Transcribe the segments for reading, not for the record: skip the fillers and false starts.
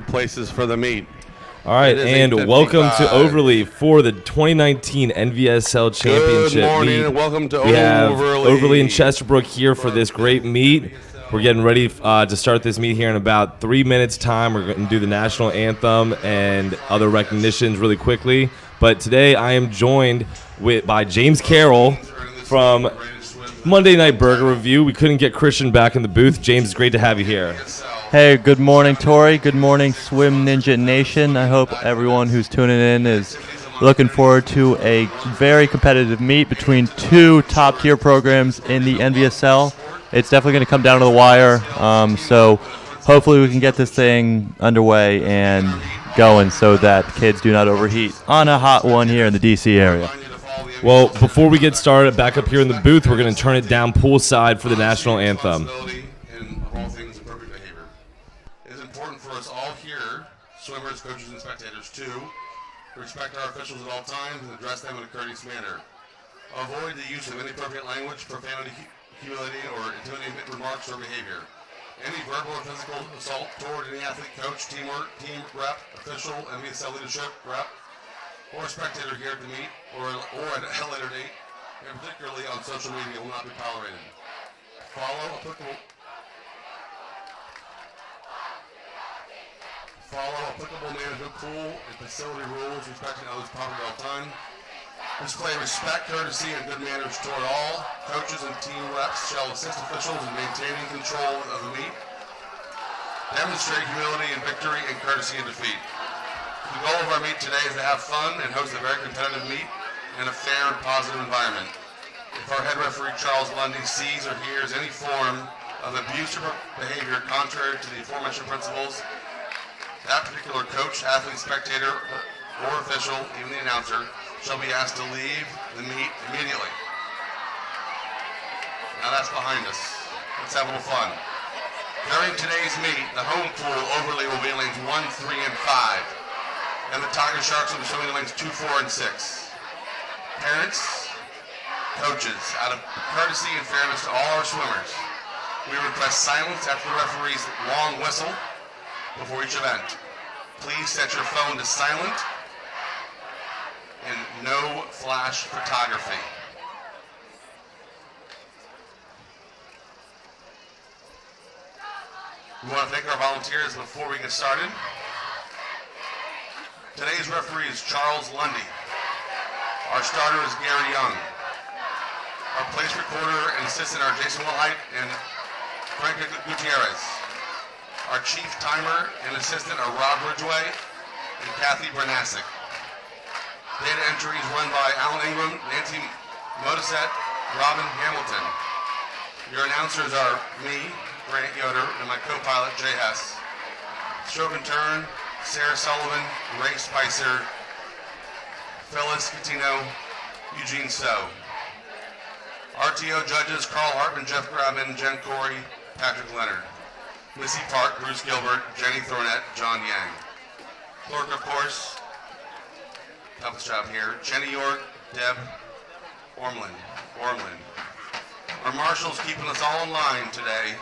places for the meet. All right, and welcome to Overlee for the 2019 NVSL Championship Good morning, meet. and welcome to We have Overlee. Overlee and Chesterbrook here for this great meet. We're getting ready to start this meet here in about 3 minutes' time. We're going to do the national anthem and other recognitions really quickly. But today I am joined by James Carroll from Monday Night Burger Review. We couldn't get Christian back in the booth. James, it's great to have you here. Hey, good morning, Tori. Good morning, Swim Ninja Nation. I hope everyone who's tuning in is looking forward to a very competitive meet between two top-tier programs in the NVSL. It's definitely going to come down to the wire, so hopefully we can get this thing underway and going so that kids do not overheat on a hot one here in the D.C. area. Well, before we get started, back up here in the booth, we're going to turn it down poolside for the national anthem. Swimmers, coaches, and spectators, to respect our officials at all times and address them in a courteous manner. Avoid the use of inappropriate language, profanity, humiliating, or intimidating remarks or behavior. Any verbal or physical assault toward any athlete, coach, team rep, official, NVSL leadership rep, or spectator here at the meet or at a later date, and particularly on social media, will not be tolerated. Follow applicable management pool and facility rules, respecting others' property at all time. Display respect, courtesy, and good manners toward all. Coaches and team reps shall assist officials in maintaining control of the meet. Demonstrate humility in victory and courtesy in defeat. The goal of our meet today is to have fun and host a very competitive meet in a fair and positive environment. If our head referee, Charles Lundy, sees or hears any form of abuse or behavior contrary to the aforementioned principles, that particular coach, athlete, spectator, or official, even the announcer, shall be asked to leave the meet immediately. Now that's behind us. Let's have a little fun. During today's meet, the home pool Overlee will be in lanes 1, 3, and 5. And the Tigersharks will be swimming in lanes 2, 4, and 6. Parents, coaches, out of courtesy and fairness to all our swimmers, we request silence after the referee's long whistle before each event. Please set your phone to silent and no flash photography. We want to thank our volunteers before we get started. Today's referee is Charles Lundy. Our starter is Gary Young. Our place recorder and assistant are Jason Wilhite and Frank Gutierrez. Our chief timer and assistant are Rob Ridgway and Kathy Bernasic. Data entry is run by Alan Ingram, Nancy Modisette, Robin Hamilton. Your announcers are me, Grant Yoder, and my co-pilot, Jay Hess. Stroke and turn, Sarah Sullivan, Ray Spicer, Phyllis Catino, Eugene So. RTO judges, Carl Hartman, Jeff Grabman, Jen Corey, Patrick Leonard. Missy Park, Bruce Gilbert, Jenny Thornett, John Yang. Clerk, of course, toughest job here, Jenny York, Deb Ormland. Our marshals keeping us all in line today,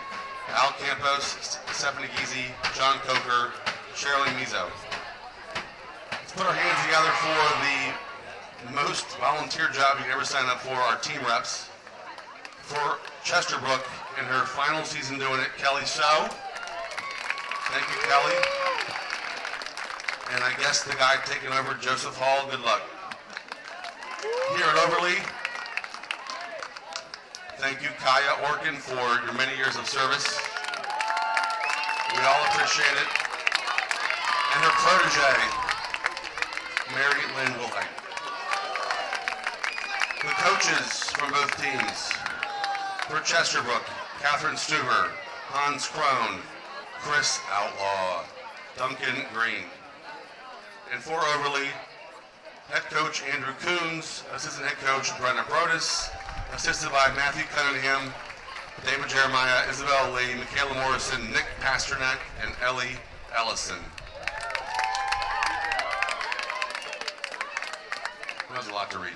Al Campos, Stephanie Giese, John Coker, Sherilyn Mizo. Let's put our hands together for the most volunteer job you can ever sign up for, our team reps. For Chesterbrook in her final season doing it, Kelly So. Thank you, Kelly. And I guess the guy taking over, Joseph Hall, good luck. Here at Overlee, thank you, Kaya Orkin, for your many years of service. We all appreciate it. And her protege, Mary Lynn Wilhite. The coaches from both teams. For Chesterbrook, Catherine Stuber, Hans Krohn, Chris Outlaw, Duncan Green. And for Overlee, head coach Andrew Coons, assistant head coach Brenna Brodus, assisted by Matthew Cunningham, David Jeremiah, Isabel Lee, Michaela Morrison, Nick Pasternak, and Ellie Ellison. That was a lot to read.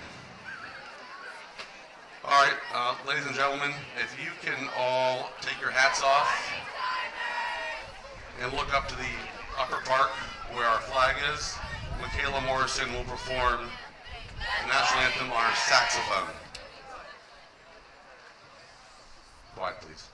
All right, ladies and gentlemen, if you can all take your hats off and look up to the Upper Park, where our flag is, Michaela Morrison will perform the national anthem on her saxophone. Quiet, please.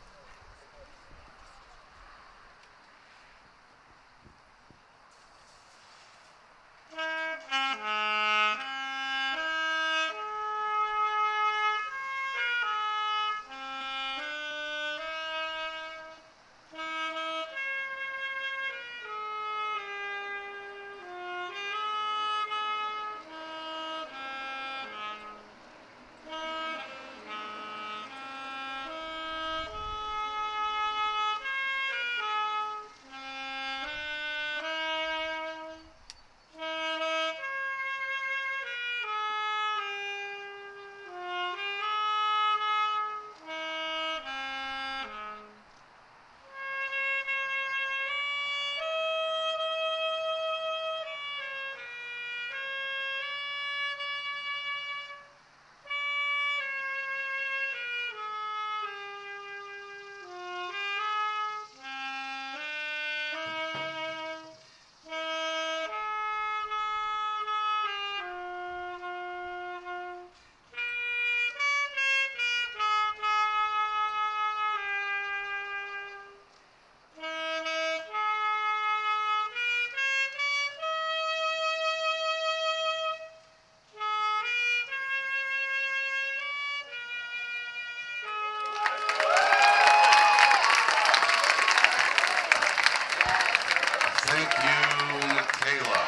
Thank you, Michaela.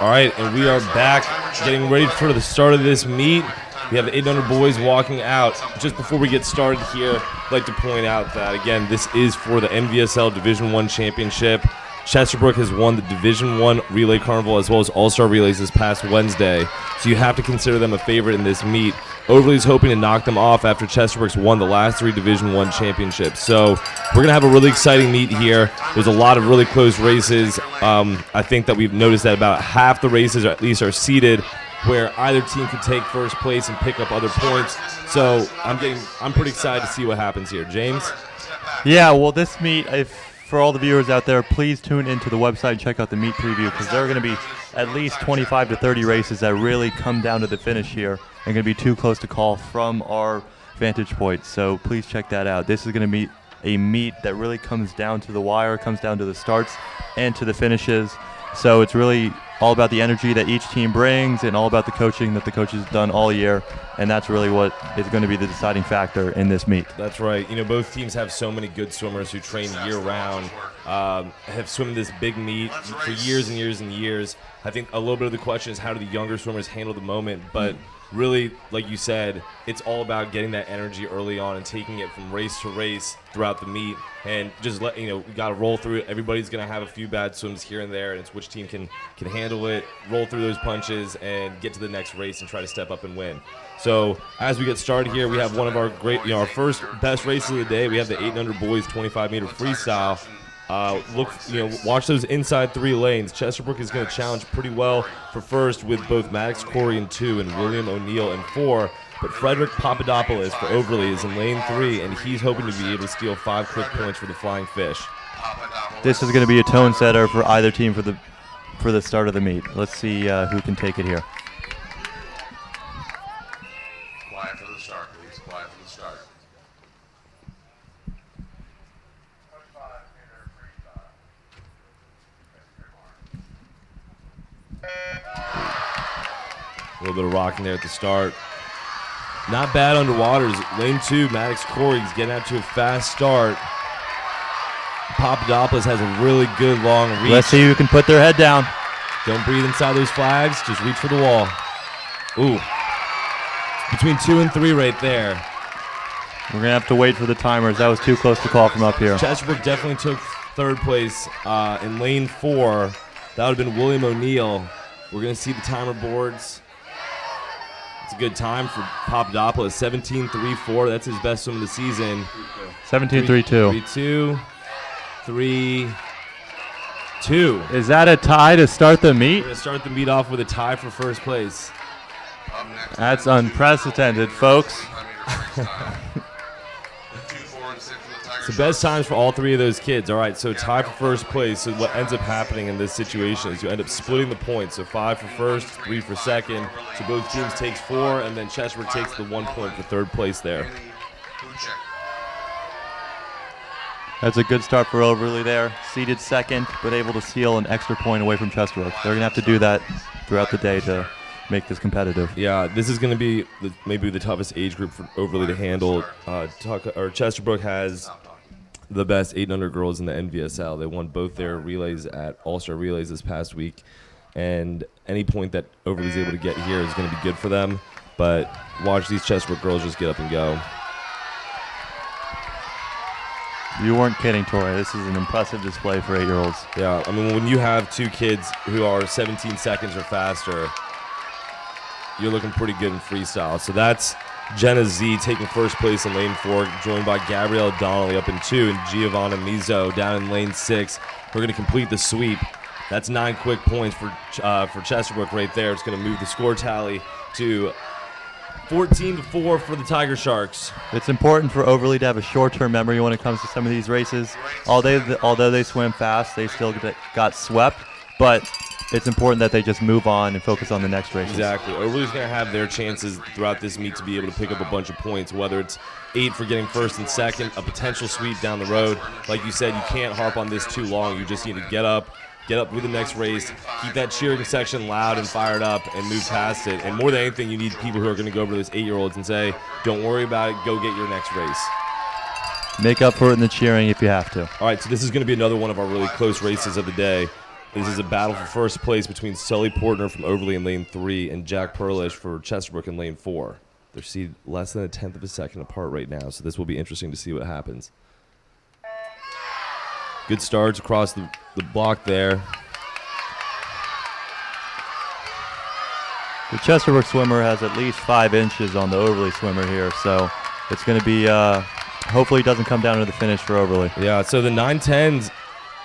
All right, and we are back getting ready for the start of this meet. We have the 800 boys walking out. Just before we get started here, I'd like to point out that, again, this is for the NVSL Division I Championship. Chesterbrook has won the Division I Relay Carnival as well as All-Star Relays this past Wednesday, so you have to consider them a favorite in this meet. Overlee is hoping to knock them off after Chesterbrook's won the last 3 Division I championships. So we're going to have a really exciting meet here. There's a lot of really close races. I think that we've noticed that about half the races at least are seeded where either team can take first place and pick up other points. So I'm pretty excited to see what happens here. James? Yeah, well, this meet, for all the viewers out there, please tune into the website and check out the meet preview because there are going to be at least 25 to 30 races that really come down to the finish here and going to be too close to call from our vantage point. So please check that out. This is going to be a meet that really comes down to the wire, comes down to the starts and to the finishes. So it's really all about the energy that each team brings and all about the coaching that the coaches have done all year, and that's really what is going to be the deciding factor in this meet. That's right. You know, both teams have so many good swimmers who train year-round, have swum this big meet for years and years and years. I think a little bit of the question is how do the younger swimmers handle the moment, but really, like you said, it's all about getting that energy early on and taking it from race to race throughout the meet, and just we got to roll through it. Everybody's going to have a few bad swims here and there, and it's which team can handle it, roll through those punches, and get to the next race and try to step up and win. So as we get started here, we have one of our our first best races of the day. We have the 800 boys 25-meter freestyle. Watch those inside 3 lanes. Chesterbrook is going to challenge pretty well for first with both Maddox Corey in 2 and William O'Neill in 4. But Frederick Papadopoulos for Overlee is in lane 3, and he's hoping to be able to steal 5 quick points for the Flying Fish. This is going to be a tone setter for either team for the start of the meet. Let's see who can take it here. Quiet for the start, please. Quiet for the start. A little bit of rocking there at the start. Not bad underwaters. Lane 2, Maddox Corey's getting out to a fast start. Papadopoulos has a really good long reach. Let's see who can put their head down. Don't breathe inside those flags. Just reach for the wall. Ooh. Between 2 and 3 right there. We're going to have to wait for the timers. That was too close to call from up here. Chesterbrook definitely took 3rd place in lane 4. That would have been William O'Neill. We're going to see the timer boards. It's a good time for Papadopoulos. 17.34. That's his best swim of the season. 17.32. 3-2. 3-2. Is that a tie to start the meet? We're going to start the meet off with a tie for first place. That's unprecedented, folks. So best times for all three of those kids. All right, so tie for first place. So what ends up happening in this situation is you end up splitting the points. So 5 for first, 3 for second. So both teams takes 4, and then Chesterbrook takes the 1 point for third place there. That's a good start for Overlee there. Seeded second, but able to steal an extra point away from Chesterbrook. They're going to have to do that throughout the day to make this competitive. Yeah, this is going to be maybe the toughest age group for Overlee to handle. Chesterbrook has the best 800 girls in the NVSL. They won both their relays at All-Star Relays this past week, and any point that Overlee's able to get here is going to be good for them. But watch these Chesterbrook girls just get up and go. You weren't kidding, Tori. This is an impressive display for 8-year-olds. Yeah, I mean, when you have two kids who are 17 seconds or faster, you're looking pretty good in freestyle. So that's Jenna Z taking first place in lane 4, joined by Gabrielle Donnelly up in 2, and Giovanna Mizzo down in lane 6. We're going to complete the sweep. That's 9 quick points for Chesterbrook right there. It's going to move the score tally to 14-4 for the Tigersharks. It's important for Overlee to have a short-term memory when it comes to some of these races. Although they swim fast, they still got swept, but it's important that they just move on and focus on the next race. Exactly. Overlee's going to have their chances throughout this meet to be able to pick up a bunch of points, whether it's 8 for getting first and second, a potential sweep down the road. Like you said, you can't harp on this too long. You just need to get up with the next race, keep that cheering section loud and fired up, and move past it. And more than anything, you need people who are going to go over to those 8-year-olds and say, don't worry about it, go get your next race. Make up for it in the cheering if you have to. All right, so this is going to be another one of our really close races of the day. This is a battle for first place between Sully Portner from Overlee in lane 3 and Jack Perlish for Chesterbrook in lane 4. They're seated less than a tenth of a second apart right now, so this will be interesting to see what happens. Good starts across the block there. The Chesterbrook swimmer has at least 5 inches on the Overlee swimmer here, so it's going to be, hopefully it doesn't come down to the finish for Overlee. Yeah, so the 9-10s,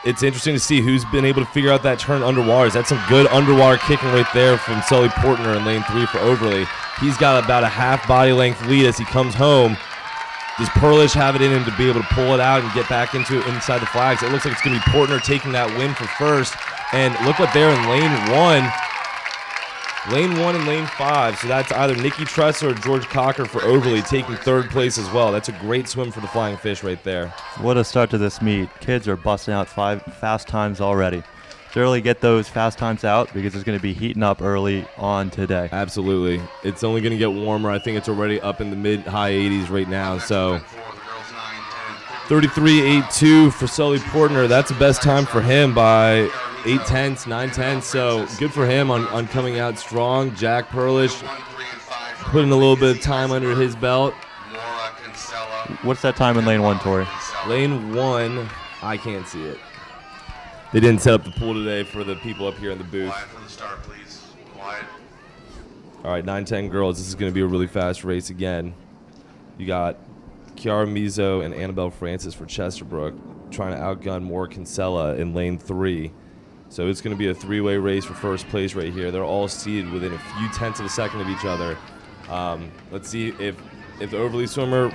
it's interesting to see who's been able to figure out that turn underwater. That's some good underwater kicking right there from Sully Portner in lane 3 for Overlee. He's got about a half body length lead as he comes home. Does Perlish have it in him to be able to pull it out and get back inside the flags? It looks like it's going to be Portner taking that win for first. And look what they're in lane 1. Lane 1 and lane 5. So that's either Nikki Tressler or George Cocker for Overlee taking third place as well. That's a great swim for the Flying Fish right there. What a start to this meet. Kids are busting out 5 fast times already. To early get those fast times out because it's going to be heating up early on today. Absolutely. It's only going to get warmer. I think it's already up in the mid-high 80s right now. So 33.82 for Sully Portner. That's the best time for him by 8/10, 9/10. So good for him on coming out strong. Jack Perlish putting a little bit of time under his belt. What's that time in lane 1, Tori? Lane 1, I can't see it. They didn't set up the pool today for the people up here in the booth. Quiet for the start, please. Quiet. All right, 9-10 girls. This is going to be a really fast race again. You got Kiara Mizzo and Annabelle Francis for Chesterbrook trying to outgun Maura Kinsella in lane 3. So it's going to be a 3-way race for first place right here. They're all seated within a few tenths of a second of each other. Let's see if the Overlee swimmer,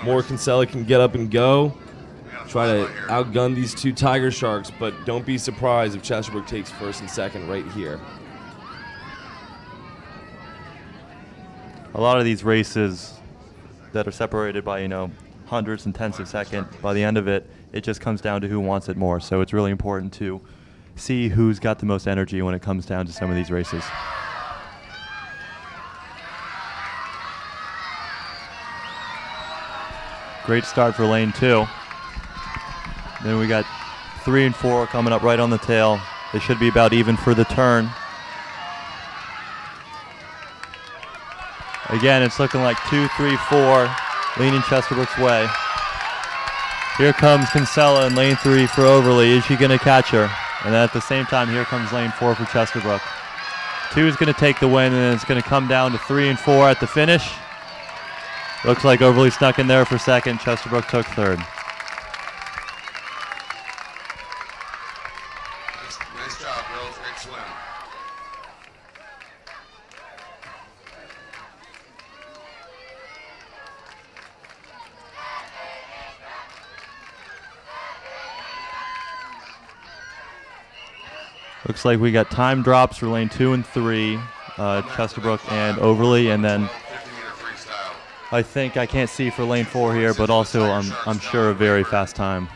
Maura Kinsella, can get up and go. Try to outgun these two Tigersharks, but don't be surprised if Chesterbrook takes first and second right here. A lot of these races that are separated by, hundreds and tenths of a second, by the end of it, it just comes down to who wants it more. So it's really important to see who's got the most energy when it comes down to some of these races. Great start for lane 2. Then we got 3 and 4 coming up right on the tail. They should be about even for the turn. Again, it's looking like 2, 3, 4, leaning Chesterbrook's way. Here comes Kinsella in lane 3 for Overlee. Is she going to catch her? And then at the same time, here comes lane 4 for Chesterbrook. 2 is going to take the win, and then it's going to come down to 3 and 4 at the finish. Looks like Overlee snuck in there for second. Chesterbrook took third. Nice job, girls. Great swim. Looks like we got time drops for lane 2 and 3, Chesterbrook and Overlee, and then I think I can't see for lane 4 here, but also I'm sure a very fast time.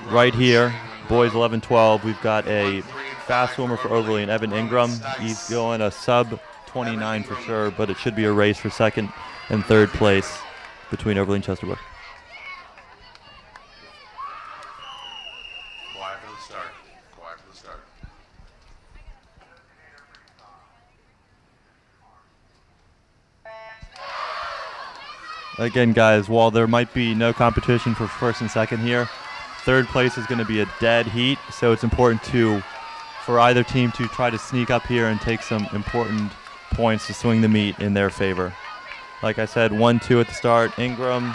Right here, boys 11-12, we've got a fast swimmer for Overlee and Evan Ingram. He's going a sub 29 for sure, but it should be a race for second and third place between Overlee and Chesterbrook. Quiet for the start. Quiet for the start. Again, guys, while there might be no competition for first and second here, third place is going to be a dead heat, so it's important for either team to try to sneak up here and take some important points to swing the meet in their favor. Like I said, 1-2 at the start. Ingram,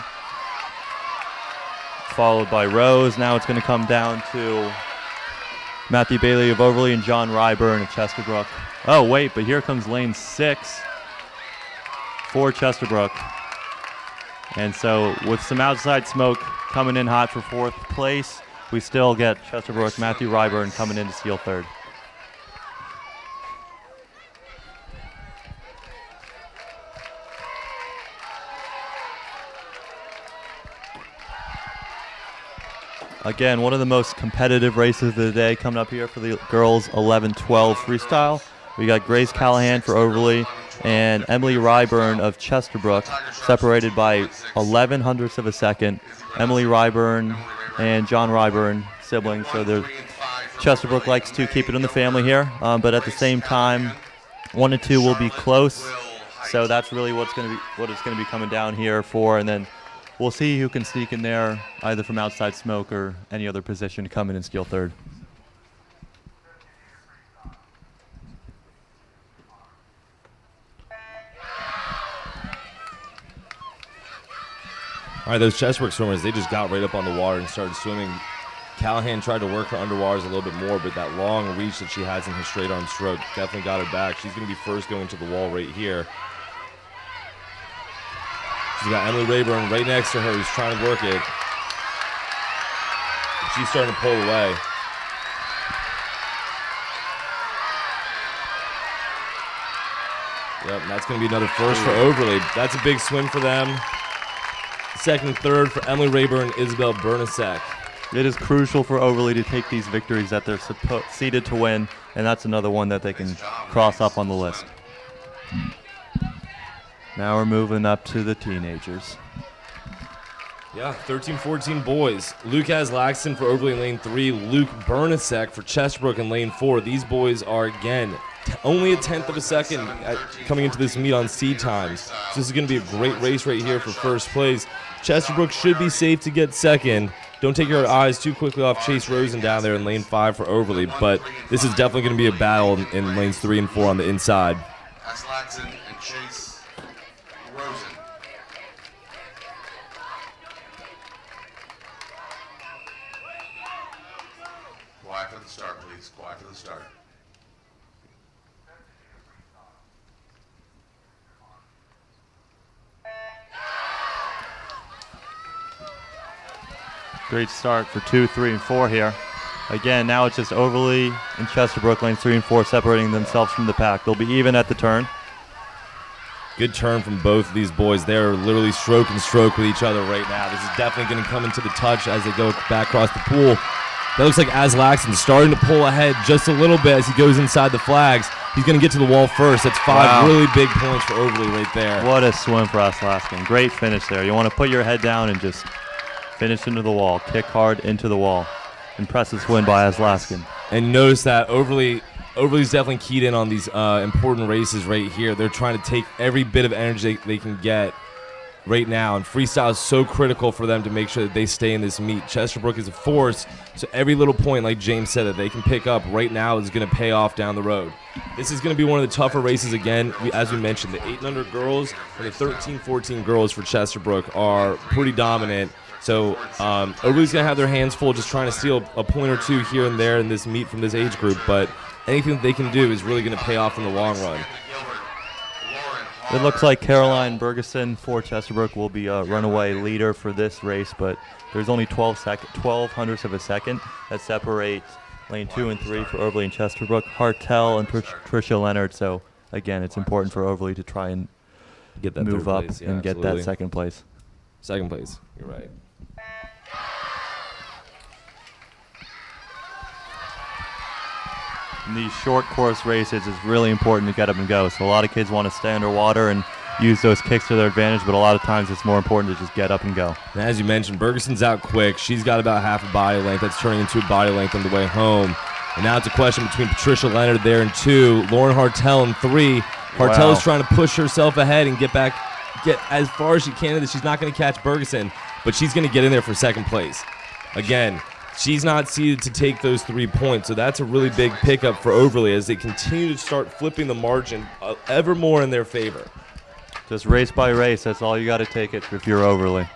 followed by Rose. Now it's going to come down to Matthew Bailey of Overlee and John Ryburn of Chesterbrook. Oh, wait, but here comes lane 6 for Chesterbrook. And so with some outside smoke coming in hot for fourth place, we still get Chesterbrook, Matthew Ryburn coming in to steal third. Again, one of the most competitive races of the day coming up here for the girls 11-12 freestyle. We got Grace Callahan for Overlee and Emily Ryburn of Chesterbrook, separated by 11 hundredths of a second. Emily Ryburn and John Ryburn, siblings, so Chesterbrook likes to keep it in the family here, but at the same time, 1 and 2 will be close, so that's really what it's going to be coming down here for, and then we'll see who can sneak in there, either from outside smoke or any other position to come in and steal third. All right, those Chesterbrook swimmers, they just got right up on the water and started swimming. Callahan tried to work her underwaters a little bit more, but that long reach that she has in her straight arm stroke definitely got her back. She's going to be first going to the wall right here. She's got Emily Rayburn right next to her who's trying to work it. She's starting to pull away. Yep, and that's going to be another first for Overlee. That's a big swim for them. Second and third for Emily Rayburn, Isabel Bernasek. It is crucial for Overlee to take these victories that they're seeded to win, and that's another one that they can cross off on the list. Now we're moving up to the teenagers. Yeah, 13-14 boys. Lucas Laxton for Overlee in lane 3. Luke Bernasek for Chesterbrook in lane 4. These boys are, again, only a tenth of a second coming into this meet on seed times. So this is going to be a great race right here for first place. Chesterbrook should be safe to get second. Don't take your eyes too quickly off Chase Rosen down there in lane 5 for Overlee, but this is definitely going to be a battle in lanes 3 and 4 on the inside. That's Laxton and Chase Rosen. Quiet for the start, please. Quiet for the start. Great start for 2, 3, and 4 here. Again, now it's just Overlee and Chesterbrook, lanes 3 and 4, separating themselves from the pack. They'll be even at the turn. Good turn from both of these boys. They're literally stroke and stroke with each other right now. This is definitely going to come into the touch as they go back across the pool. That looks like Az Laxton starting to pull ahead just a little bit as he goes inside the flags. He's going to get to the wall first. That's 5 really big points for Overlee right there. What a swim for Az Laxton. Great finish there. You want to put your head down and just finish into the wall. Kick hard into the wall. Impressive win by Az Laxton. And notice that Overlee's definitely keyed in on these important races right here. They're trying to take every bit of energy they can get right now, and freestyle is so critical for them to make sure that they stay in this meet. Chesterbrook is a force, so every little point, like James said, that they can pick up right now is going to pay off down the road. This is going to be one of the tougher races again. As we mentioned, the 800 girls and the 13-14 girls for Chesterbrook are pretty dominant. So Overlee's going to have their hands full just trying to steal a point or two here and there in this meet from this age group, but anything that they can do is really going to pay off in the long run. It looks like Caroline Bergeson for Chesterbrook will be a runaway leader for this race, but there's only 12 hundredths of a second that separate Lane 2 and 3 for Overlee and Chesterbrook. Hartel and Tricia Leonard. So, again, it's important for Overlee to try and Get that move third up place. Yeah, and get absolutely. that second place. Second place. You're right. In these short course races, it's really important to get up and go. So a lot of kids want to stay underwater and use those kicks to their advantage, but a lot of times it's more important to just get up and go. And as you mentioned, Bergeson's out quick. She's got about half a body length. That's turning into a body length on the way home. And now it's a question between Patricia Leonard there in 2, Lauren Hartel in 3. Hartel is trying to push herself ahead and get as far as she can. She's not going to catch Bergeson, but she's going to get in there for second place. Again, she's not seeded to take those 3 points, so that's a really big pickup for Overlee as they continue to start flipping the margin ever more in their favor. Just race by race, that's all you got to take it if you're Overlee.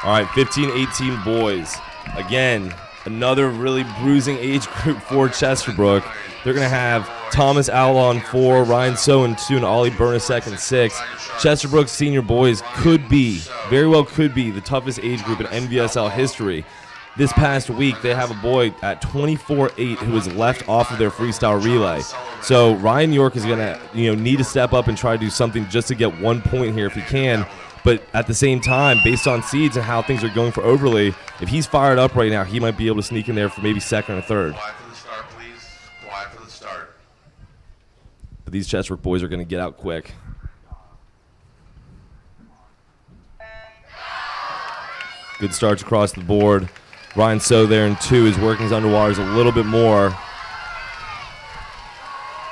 All right, 15-18 boys. Again, another really bruising age group for Chesterbrook. They're going to have Thomas Outlaw in 4, Ryan So in 2, and Ollie Bernasek in 6. Chesterbrook's senior boys very well could be, the toughest age group in NVSL history. This past week, they have a boy at 24-8 who was left off of their freestyle relay. So Ryan York is going to need to step up and try to do something just to get 1 point here if he can. But at the same time, based on seeds and how things are going for Overlee, if he's fired up right now, he might be able to sneak in there for maybe second or third. Quiet for the start, please. Quiet for the start. But these Chesterbrook boys are going to get out quick. Good starts across the board. Ryan So there in 2 is working his underwaters a little bit more.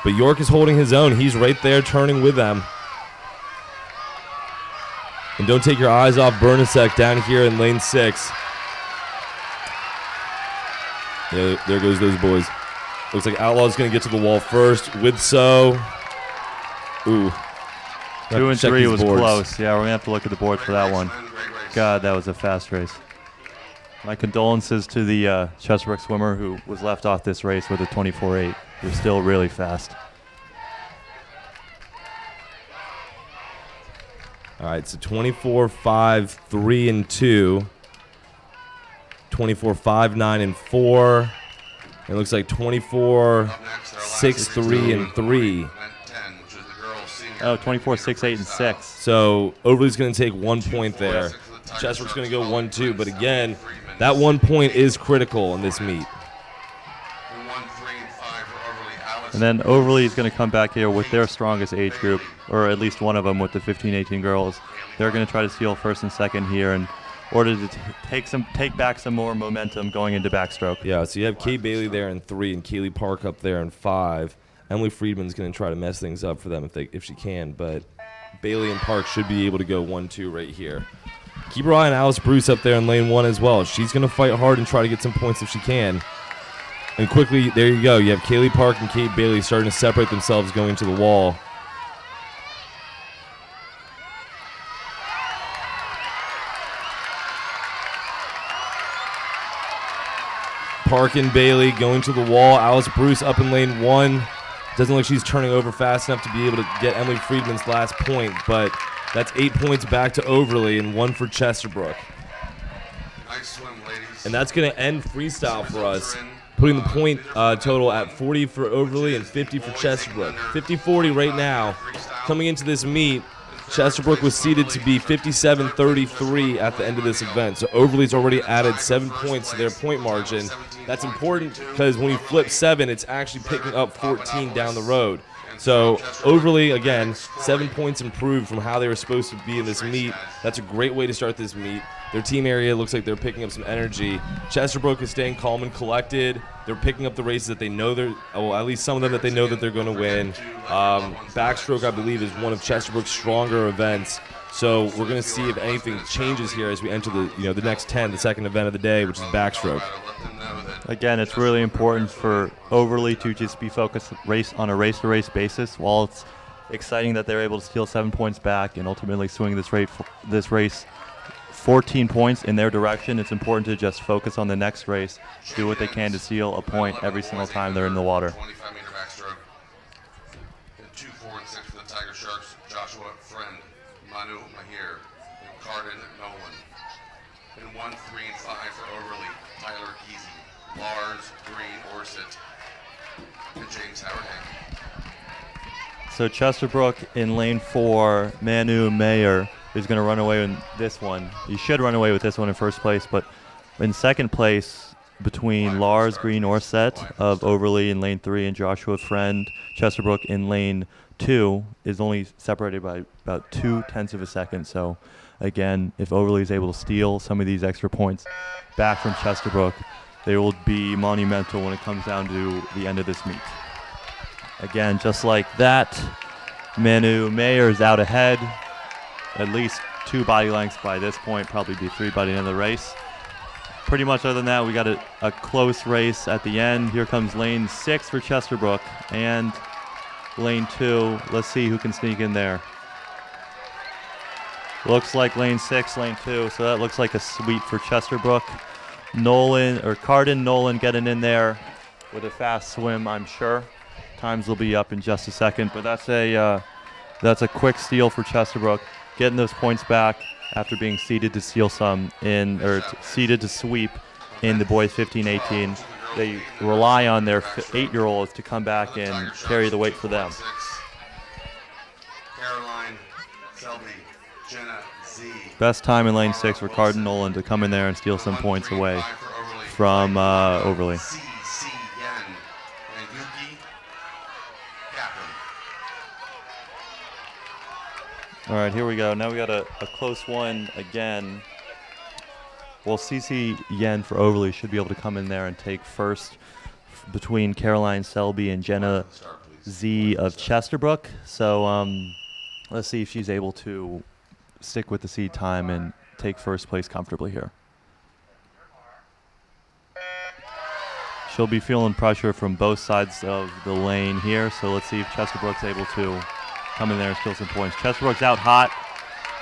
But York is holding his own. He's right there turning with them. And don't take your eyes off Bernasek down here in lane 6. Yeah, there goes those boys. Looks like Outlaw's going to get to the wall first with So. Ooh. 2 and 3 was boards. close. Yeah, we're going to have to look at the board for that one. God, that was a fast race. My condolences to the Chesterbrook swimmer who was left off this race with a 24-8. They're still really fast. All right, so 24-5, 3 and 2. 24-5, 9 and 4. It looks like 24-6, 3 and 3. Oh, 24-6, 8 and 6. So Overlee's going to take 1 point there. Chesterbrook's going to go 1-2, but again, that 1 point is critical in this meet. And then Overlee is going to come back here with their strongest age group, or at least one of them with the 15-18 girls. They're going to try to steal first and second here in order to take back some more momentum going into backstroke. Yeah, so you have Kay Bailey there in 3 and Kaylee Park up there in 5. Emily Friedman's going to try to mess things up for them if she can, but Bailey and Park should be able to go 1-2 right here. Keep your eye on Alice Bruce up there in lane 1 as well. She's going to fight hard and try to get some points if she can. And quickly, there you go. You have Kaylee Park and Kate Bailey starting to separate themselves going to the wall. Park and Bailey going to the wall. Alice Bruce up in lane 1. Doesn't look like she's turning over fast enough to be able to get Emily Friedman's last point, but that's 8 points back to Overlee and 1 for Chesterbrook. Nice swim, ladies. And that's going to end freestyle for us, putting the point total at 40 for Overlee and 50 for Chesterbrook. 50-40 right now. Coming into this meet, Chesterbrook was seeded to be 57-33 at the end of this event. So Overlee's already added 7 points to their point margin. That's important because when you flip 7, it's actually picking up 14 down the road. So Overlee, again, 7 points improved from how they were supposed to be in this meet. That's a great way to start this meet. Their team area looks like they're picking up some energy. Chesterbrook is staying calm and collected. They're picking up the races that they know at least some of them that they know that they're going to win. Backstroke, I believe, is one of Chesterbrook's stronger events. So we're going to see if anything changes here as we enter the next 10, the second event of the day, which is backstroke. Again, it's really important for Overlee to just be focused on a race-to-race basis. While it's exciting that they're able to steal 7 points back and ultimately swing this race 14 points in their direction, it's important to just focus on the next race, do what they can to steal a point every single time they're in the water. 25-meter backstroke. 2, 4, and 6 for the Tigersharks. Joshua Friend, Manu Mahir, and Carden Nolan. And 1, 3, and 5 for Overlee, Tyler Geezy, Lars Green Orset, and James Howard Hank. So Chesterbrook in lane 4, Manu Mayer is going to run away with this one. He should run away with this one in first place, but in second place between Lars Green Orset of Overlee in lane 3 and Joshua Friend, Chesterbrook in lane 2 is only separated by about 0.2 of a second. So again, if Overlee is able to steal some of these extra points back from Chesterbrook, they will be monumental when it comes down to the end of this meet. Again, just like that, Manu Mayer is out ahead, at least 2 body lengths by this point, probably be 3 by the end of the race. Pretty much other than that, we got a close race at the end. Here comes lane 6 for Chesterbrook and lane 2. Let's see who can sneak in there. Looks like lane 6, lane 2, so that looks like a sweep for Chesterbrook. Carden Nolan getting in there with a fast swim, I'm sure. Times will be up in just a second, but that's a quick steal for Chesterbrook, getting those points back after being seeded to steal some seeded to sweep in the boys 15-18. They rely on their 8-year-olds to come back and carry the weight for them. Caroline Selby, Jenna Z. Best time in lane 6 for Carden Nolan to come in there and steal some points away from Overlee. All right, here we go. Now we got a close one again. Well, CC Yen for Overlee should be able to come in there and take first between Caroline Selby and Jenna Z of Chesterbrook. So let's see if she's able to stick with the seed time and take first place comfortably here. She'll be feeling pressure from both sides of the lane here, so let's see if Chesterbrook's able to come in there and steal some points. Chesterbrook's out hot,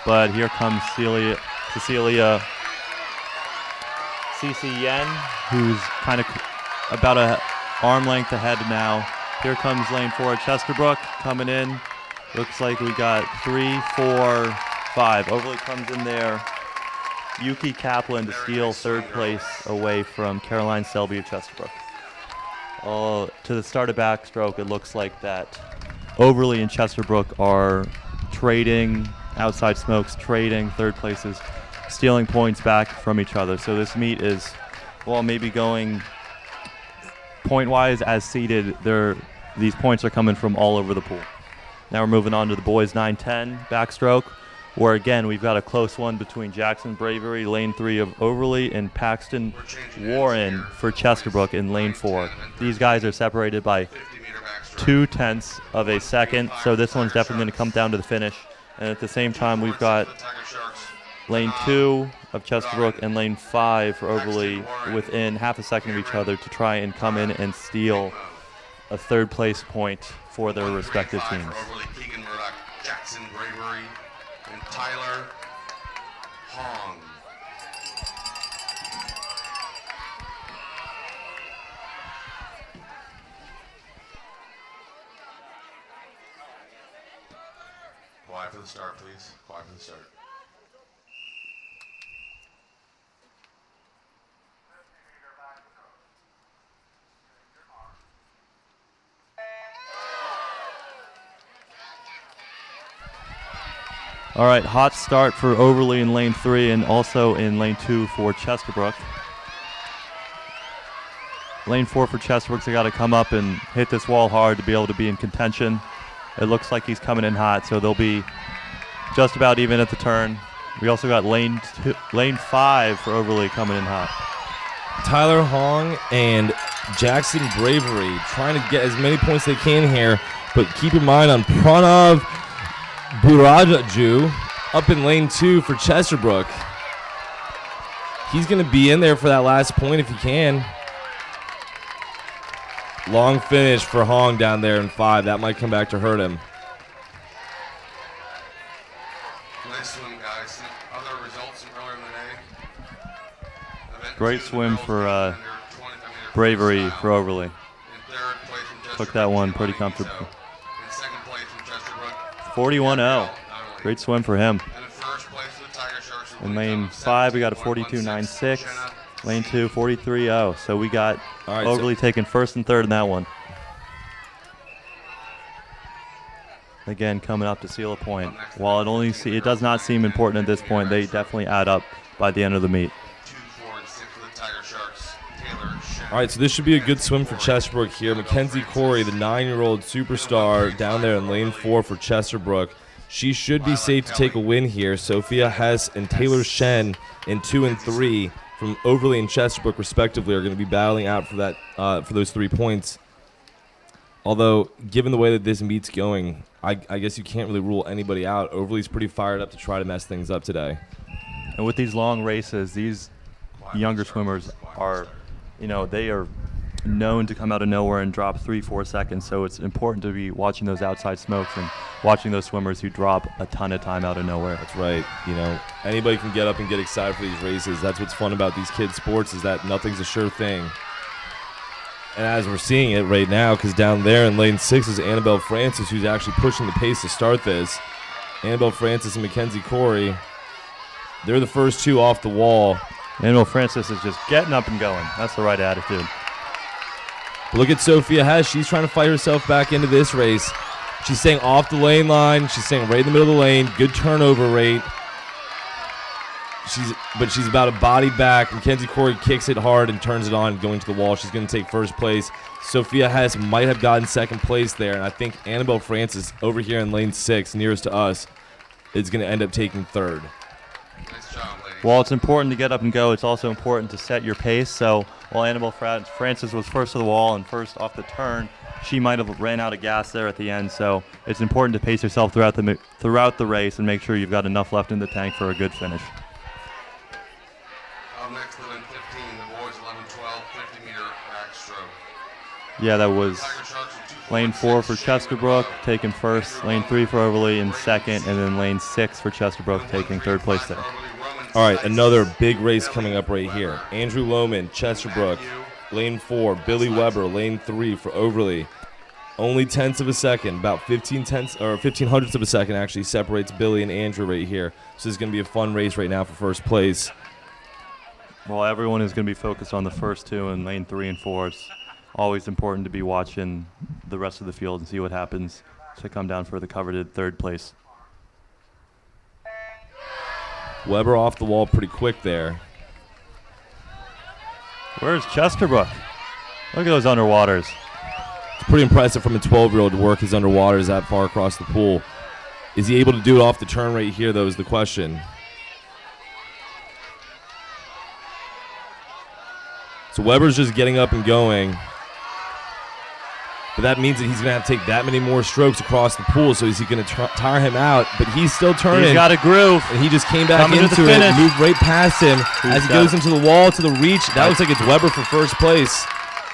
but here comes Cecilia CC Yen, who's kind of about an arm length ahead now. Here comes lane 4 at Chesterbrook coming in. Looks like we got 3, 4, 5. Overlee comes in there. Yuki Kaplan to steal third place away from Caroline Selby of Chesterbrook. To the start of backstroke, it looks like that Overlee and Chesterbrook are trading, outside smokes, trading third places, stealing points back from each other. So this meet is, well, maybe going point-wise as seeded. These points are coming from all over the pool. Now we're moving on to the boys 9-10 backstroke, where again we've got a close one between Jackson Bravery, lane 3 of Overlee, and Paxton Warren for Chesterbrook in lane 4. These guys are separated by 0.2 of a second, so this one's definitely going to come down to the finish. And at the same time, we've got lane 2 of Chesterbrook and lane 5 for Overlee within half a second of each other to try and come in and steal a third place point for their respective teams. Jackson Bravery and Tyler Hong. Quiet for the start, please. Quiet for the start. All right, hot start for Overlee in lane 3 and also in lane 2 for Chesterbrook. Lane 4 for Chesterbrook, they got to come up and hit this wall hard to be able to be in contention. It looks like he's coming in hot, so they'll be just about even at the turn. We also got lane 5 for Overlee coming in hot. Tyler Hong and Jackson Bravery trying to get as many points they can here, but keep in mind on Pranav Burajaju up in lane 2 for Chesterbrook. He's going to be in there for that last point if he can. Long finish for Hong down there in 5. That might come back to hurt him. Nice swim, guys. Other results from earlier in the day. Great swim for Bravery for Overlee. Took that one pretty comfortably. 41-0. Great swim for him. And in first place for the Tiger In lane 5, we got a 42.96. Lane 2, 43.0. So we got Overlee taking first and third in that one. Again, coming up to seal a point. While it does not seem important at this point, they definitely add up by the end of the meet. 2, 4, and 6 for the Tigersharks. Taylor, All right, so this should be a good swim for Chesterbrook here. Mackenzie Corey, the 9-year-old superstar down there in lane 4 for Chesterbrook. She should be safe to take a win here. Sophia Hess and Taylor Shen in 2 and 3 from Overlee and Chesterbrook respectively are going to be battling out for that for those 3 points. Although, given the way that this meet's going, I guess you can't really rule anybody out. Overlee's pretty fired up to try to mess things up today. And with these long races, these younger swimmers are, they are known to come out of nowhere and drop 3-4 seconds. So it's important to be watching those outside smokes and watching those swimmers who drop a ton of time out of nowhere. That's right. Anybody can get up and get excited for these races. That's what's fun about these kids' sports, is that nothing's a sure thing. And as we're seeing it right now, because down there in lane 6 is Annabelle Francis, who's actually pushing the pace to start this. Annabelle Francis and Mackenzie Corey, they're the first 2 off the wall. Annabelle Francis is just getting up and going. That's the right attitude. But look at Sophia Hess. She's trying to fight herself back into this race. She's staying off the lane line. She's staying right in the middle of the lane. Good turnover rate. But she's about a body back. Mackenzie Corey kicks it hard and turns it on, going to the wall. She's going to take first place. Sophia Hess might have gotten second place there, and I think Annabelle Francis over here in lane 6, nearest to us, is going to end up taking third. nice job, ladies. While it's important to get up and go, it's also important to set your pace. So while Annabelle Francis was first to the wall and first off the turn, she might have ran out of gas there at the end. So it's important to pace yourself throughout the race and make sure you've got enough left in the tank for a good finish. Up next, lane 15, the boys 11, 12, 50-meter backstroke. Yeah, that was Tigersharks in 2, 4, lane and 4 6, for Shen, Chesterbrook Annabelle. taking first, lane 3 for Overlee in second, and then lane 6 for Chesterbrook taking third place there. All right, another big race coming up right here. Andrew Lohman, Chesterbrook, lane 4. Billy Weber, lane 3 for Overlee. Only tenths of a second, about 15 hundredths of a second actually separates Billy and Andrew right here. So this is going to be a fun race right now for first place. Well, everyone is going to be focused on the first 2 in lane 3 and 4. It's always important to be watching the rest of the field and see what happens to come down for the coveted third place. Weber off the wall pretty quick there. Where's Chesterbrook? Look at those underwaters. It's pretty impressive from a 12-year-old to work his underwaters that far across the pool. Is he able to do it off the turn right here, though, is the question. So Weber's just getting up and going. But that means that he's going to have to take that many more strokes across the pool. So is he going to tire him out? But he's still turning. He's got a groove. And he just came back Coming to into the it, finish. moved right past him as he goes into the wall to the reach. That looks like it's Weber for first place.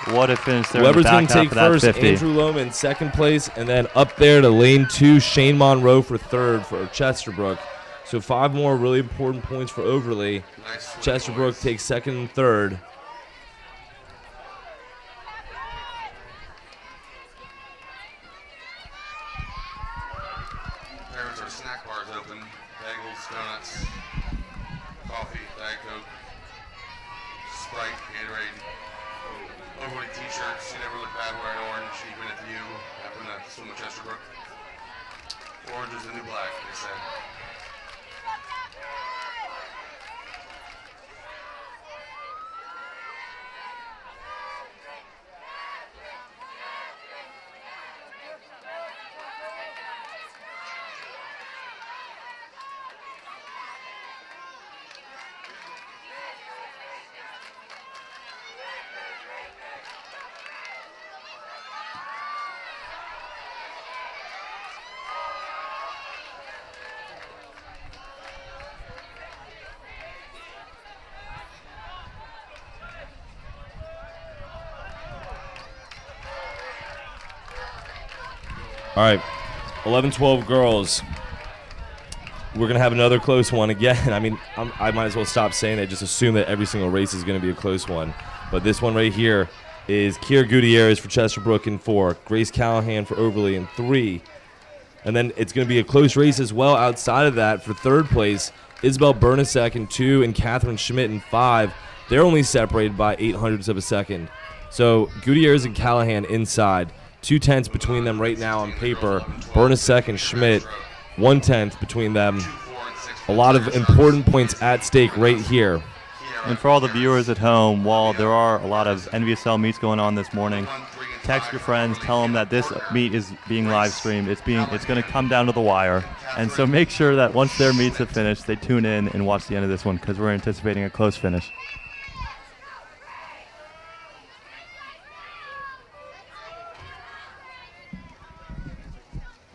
What a finish there. Weber's going going to take first, 50. Andrew Lohman second place, and then up there to lane 2, Shane Monroe for third for Chesterbrook. So 5 more really important points for Overlee. Nice swim, Chesterbrook boys. takes second and third. Parents, our snack bars open. Bagels, donuts, coffee, Diet Coke, Sprite, Gatorade, Overlee t-shirts. You never look bad wearing orange, even if you happen to swim with Chesterbrook. Orange is the new black, they said. All right, 11-12 girls. We're going to have another close one again. I mean, I might as well stop saying that. Just assume that every single race is going to be a close one. But this one right here is Kiera Gutierrez for Chesterbrook in 4, Grace Callahan for Overlee in 3. And then it's going to be a close race as well outside of that for third place. Isabel Bernasek in 2 and Catherine Schmidt in 5. They're only separated by 800ths of a second. So Gutierrez and Callahan inside. 2/10 between them right now on paper. Bernasek and Schmidt, 1/10 between them. A lot of important points at stake right here. And for all the viewers at home, while there are a lot of NVSL meets going on this morning, text your friends, tell them that this meet is being live streamed. It's going to come down to the wire. And so make sure that once their meets have finished, they tune in and watch the end of this one because we're anticipating a close finish.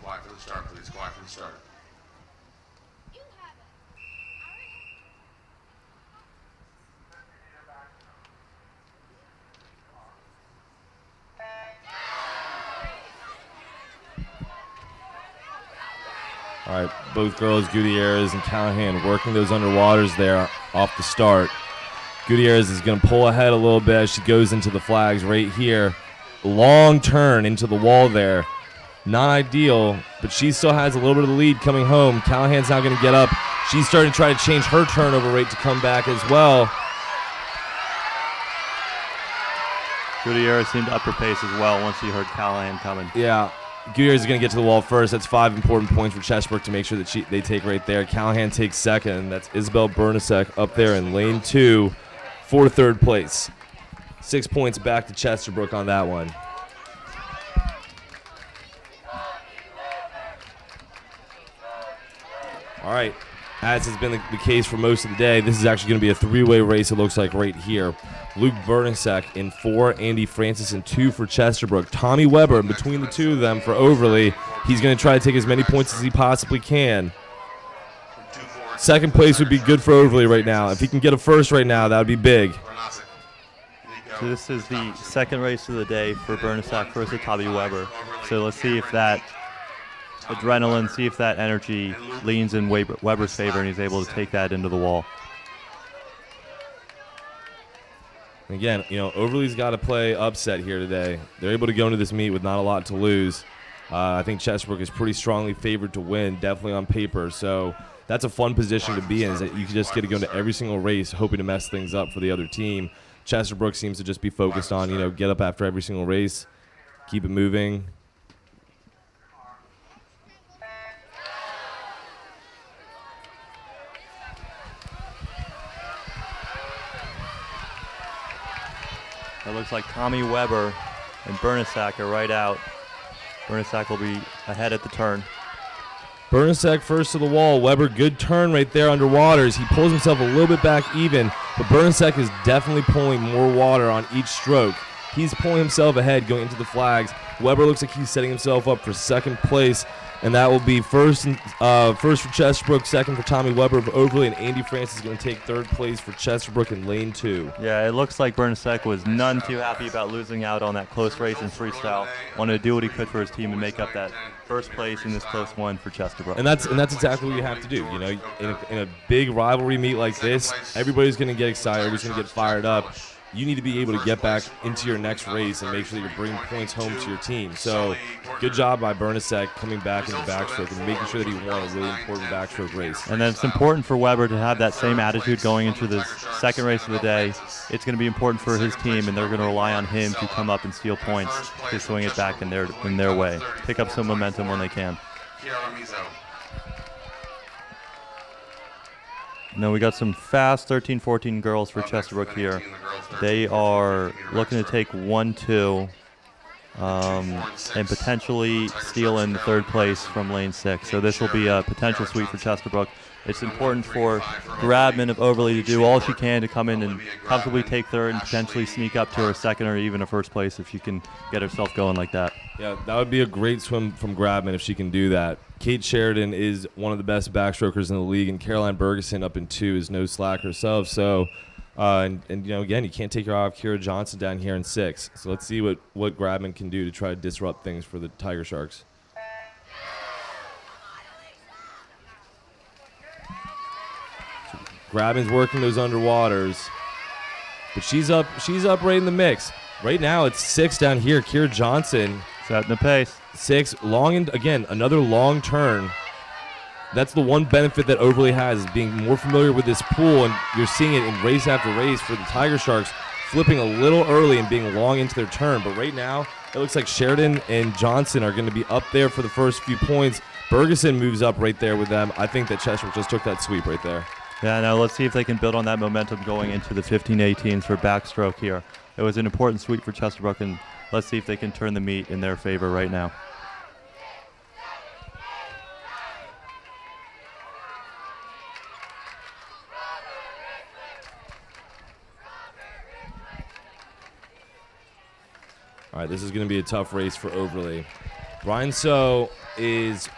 Quiet for the start, please. Quiet for the start. All right, both girls, Gutierrez and Callahan, working those underwaters there off the start. Gutierrez is going to pull ahead a little bit as she goes into the flags right here. Long turn into the wall there. Not ideal, but she still has a little bit of the lead coming home. Callahan's now going to get up. She's starting to try to change her turnover rate to come back as well. Gutierrez seemed to up her pace as well once he heard Callahan coming. Yeah. Gutierrez is going to get to the wall first. That's 5 important points for Chesterbrook to make sure that they take right there. Callahan takes second. That's Isabel Bernasek up there in lane 2 for third place. 6 points back to Chesterbrook on that one. All right. As has been the case for most of the day, this is actually going to be a 3-way race, it looks like, right here. Luke Bernasek in 4, Andy Francis in 2 for Chesterbrook. Tommy Weber in between the two of them for Overlee. He's going to try to take as many points as he possibly can. Second place would be good for Overlee right now. If he can get a first right now, that would be big. So this is the second race of the day for Bernasek versus Tommy Weber. So let's see if that adrenaline, see if that energy leans in Weber's favor and he's able to take that into the wall. Again, Overlee's got to play upset here today. They're able to go into this meet with not a lot to lose. I think Chesterbrook is pretty strongly favored to win, definitely on paper. So that's a fun position to be in, is that you just get to go into every single race hoping to mess things up for the other team. Chesterbrook seems to just be focused on, get up after every single race, keep it moving. It looks like Tommy Weber and Bernasek are right out. Bernasek will be ahead at the turn. Bernasek first to the wall. Weber, good turn right there under waters. He pulls himself a little bit back even, but Bernasek is definitely pulling more water on each stroke. He's pulling himself ahead going into the flags. Weber looks like he's setting himself up for second place, and that will be first for Chesterbrook, second for Tommy Weber of Overlee, and Andy Francis is going to take third place for Chesterbrook in lane 2. Yeah, it looks like Bernasek was none too happy about losing out on that close race in freestyle. Wanted to do what he could for his team and make up that first place in this close one for Chesterbrook. And that's exactly what you have to do. In a big rivalry meet like this, everybody's going to get excited, everybody's going to get fired up. You need to be able to get back into your next race and make sure that you're bringing points home to your team. So good job by Bernasek coming back into backstroke and making sure that he won a really important backstroke race. And then it's important for Weber to have that same attitude going into this second race of the day. It's going to be important for his team, and they're going to rely on him to come up and steal points to swing it back in their way. Pick up some momentum when they can. Now we got some fast 13-14 girls for Chesterbrook here. They are looking to take 1-2 and potentially steal in the third place from lane 6. So this will be a potential sweep for Chesterbrook. It's important for Grabman of Overlee to do all she can to come in and comfortably take third and potentially sneak up to her second or even a first place if she can get herself going like that. Yeah, that would be a great swim from Grabman if she can do that. Kate Sheridan is one of the best backstrokers in the league, and Caroline Bergeson up in 2 is no slack herself. So, again, you can't take your eye off Kira Johnson down here in 6. So let's see what Grabman can do to try to disrupt things for the Tigersharks. So Grabman's working those underwaters, but she's up right in the mix. Right now it's 6 down here. Kira Johnson setting the pace. 6 long, and again another long turn. that's the one benefit that Overlee has, is being more familiar with this pool, and you're seeing it in race after race for the Tigersharks flipping a little early and being long into their turn. But right now, it looks like Sheridan and Johnson are going to be up there for the first few points. Bergeson moves up right there with them. I think that Chesterbrook just took that sweep right there. Yeah, now let's see if they can build on that momentum going into the 15-18s for Backstroke here. It was an important sweep for Chesterbrook, and let's see if they can turn the meet in their favor right now. All right, this is going to be a tough race for Overlee. Brian So is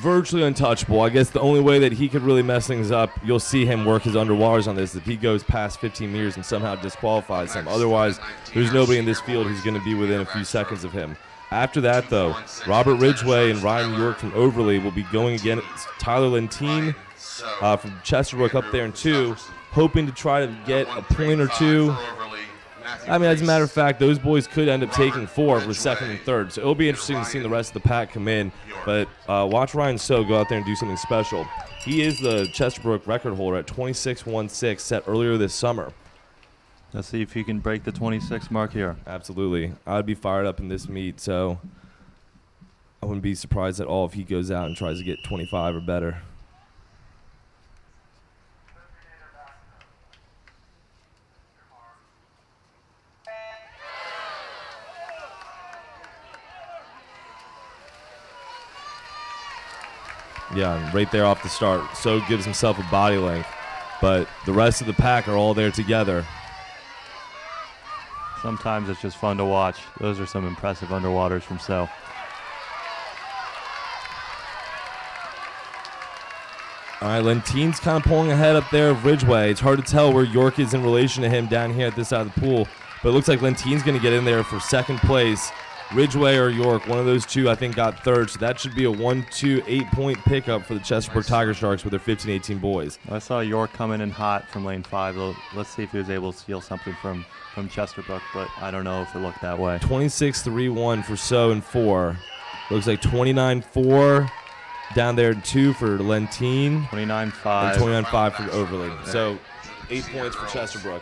virtually untouchable. I guess the only way that he could really mess things up, you'll see him work his underwaters on this, if he goes past 15 meters and somehow disqualifies him. Otherwise, there's nobody in this field who's going to be within a few seconds of him. After that, though, Robert Ridgway and Ryan York from Overlee will be going against Tyler Lentine from Chesterbrook up there in 2, hoping to try to get a point or two. I mean, as a matter of fact, those boys could end up taking 4 for second and third. So it'll be interesting to see the rest of the pack come in. But watch Ryan So go out there and do something special. He is the Chesterbrook record holder at 26.16 set earlier this summer. Let's see if he can break the 26 mark here. Absolutely. I'd be fired up in this meet, so I wouldn't be surprised at all if he goes out and tries to get 25 or better. Yeah, and right there off the start. So gives himself a body length. But the rest of the pack are all there together. Sometimes it's just fun to watch. Those are some impressive underwaters from So. All right, Lentine's kind of pulling ahead up there of Ridgway. It's hard to tell where York is in relation to him down here at this side of the pool. But it looks like Lentine's going to get in there for second place. Ridgway or York, one of those two, I think, got third. So that should be a 1-2, 8-point pickup for the Chesterbrook Tigersharks with their 15-18 boys. I saw York coming in hot from lane 5. Let's see if he was able to steal something from Chesterbrook, but I don't know if it looked that way. 26-3-1 for So in 4. Looks like 29-4 down there in 2 for Lentine. 29-5. And 29-5 for Overlee. So 8 points for Chesterbrook.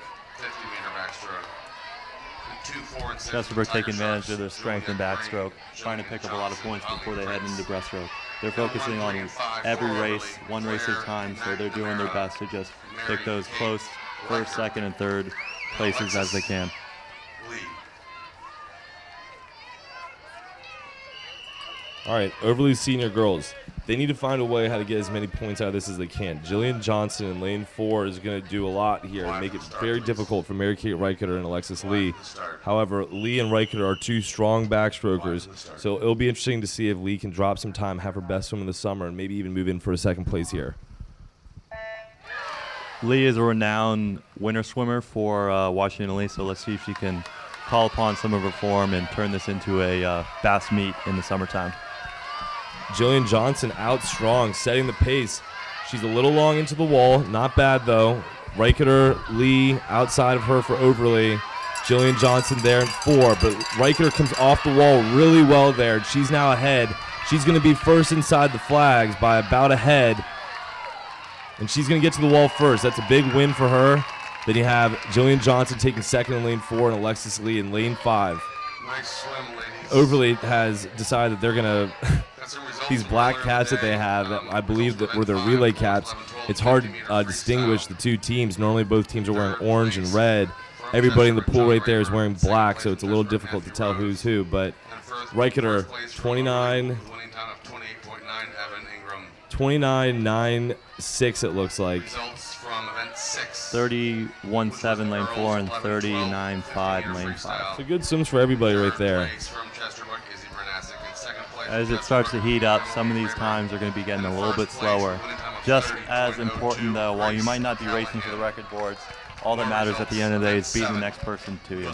Chesterbrook taking advantage of their strength in backstroke, trying to pick up a lot of points before they head into breaststroke. They're focusing on every race, one race at a time, so they're doing their best to just pick those close first, second, and third places as they can. All right, Overlee senior girls. They need to find a way how to get as many points out of this as they can. Jillian Johnson in lane 4 is going to do a lot here and make it very difficult for Mary-Kate Reicheter and Alexis Lee. However, Lee and Reicheter are two strong backstrokers, so it'll be interesting to see if Lee can drop some time, have her best swim in the summer, and maybe even move in for a second place here. Lee is a renowned winter swimmer for Washington Lee, so let's see if she can call upon some of her form and turn this into a fast meet in the summertime. Jillian Johnson out strong, setting the pace. She's a little long into the wall. Not bad, though. Reicheter, Lee outside of her for Overlee. Jillian Johnson there in 4, but Reicheter comes off the wall really well there. She's now ahead. She's going to be first inside the flags by about a head, and she's going to get to the wall first. That's a big win for her. Then you have Jillian Johnson taking second in lane 4 and Alexis Lee in lane 5. Nice swim, ladies. Overlee has decided that they're going to these black caps that they have, that I believe that were their relay caps. It's hard to distinguish the two teams. Normally both teams are wearing orange and red. Everybody in the pool right there is wearing black, so it's a little difficult to tell who's who. But Reicheter, 29.96 it looks like. 31.7 lane 4 and 39.5 lane 5. So good swims for everybody right there. As it starts to heat up, some of these times are going to be getting a little bit slower. Just as important, though, while you might not be racing for the record boards, all that matters at the end of the day is beating the next person to you.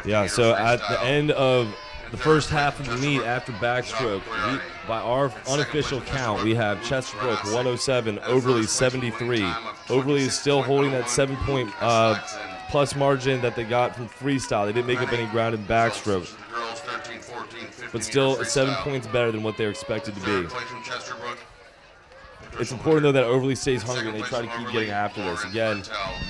Yeah, so at the end of the first half of the meet after backstroke, by our unofficial count, we have Chesterbrook 107, Overlee 73. Overlee is still holding that 7-point plus margin that they got from freestyle. They didn't make up any ground in backstroke. but still 7 points better than what they're expected to be. Play from Chesterbrook. It's important, though, that Overlee stays hungry and they try to keep getting after this. Again,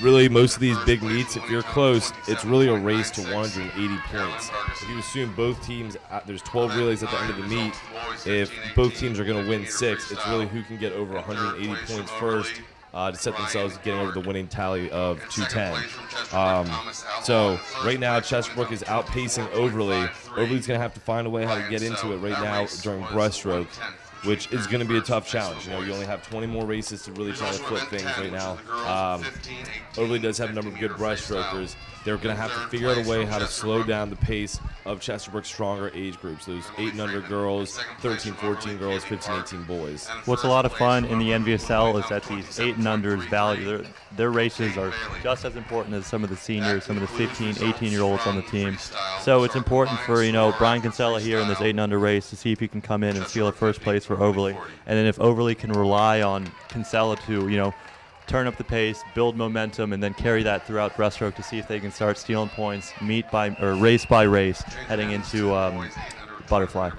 really, most of these big meets, if you're close, it's really a race to 180 points. If you assume both teams, there's 12 relays at the end of the meet, if both teams are going to win 6, it's really who can get over 180 points first to set themselves getting over the winning tally of 210. So right now, Chesterbrook is outpacing Overlee. Overlee's going to have to find a way how to get into it right now during breaststroke, which is going to be a tough challenge. You only have 20 more races to really try to flip things right now. Overlee does have a number of good breaststrokers. They're going to have to figure out a way how to slow down the pace of Chesterbrook's stronger age groups, those 8 and under girls, 13, 14 girls, 15, 18 boys. What's a lot of fun in the NVSL is that these 8 and unders value their races are just as important as some of the seniors, some of the 15, 18-year-olds on the team. So it's important for Brian Kinsella here in this 8 and under race to see if he can come in and steal a first place for Overlee, and then if Overlee can rely on Kinsella to turn up the pace, build momentum, and then carry that throughout breaststroke to see if they can start stealing points, race by race, heading into butterfly.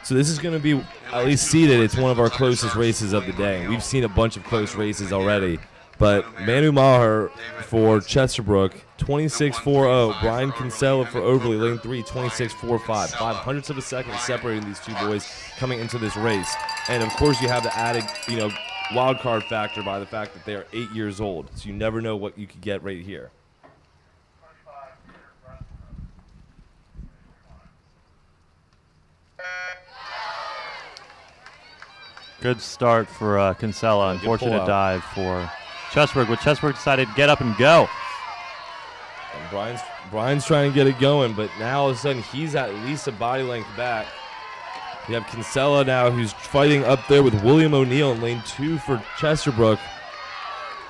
So this is going to be at least seeded. It's one of our closest races of the day. We've seen a bunch of close races already, but Manu Maher for Chesterbrook, 26.40. Brian Kinsella for Overlee, lane 3, 26.45. 500ths of a second separating these two boys coming into this race. And of course, you have the added, wild card factor by the fact that they are 8 years old. So you never know what you could get right here. Good start for Kinsella. Unfortunate dive for Chesterbrook, but Chesterbrook decided to get up and go. And Brian's trying to get it going, but now all of a sudden he's at least a body length back. You have Kinsella now who's fighting up there with William O'Neill in lane 2 for Chesterbrook.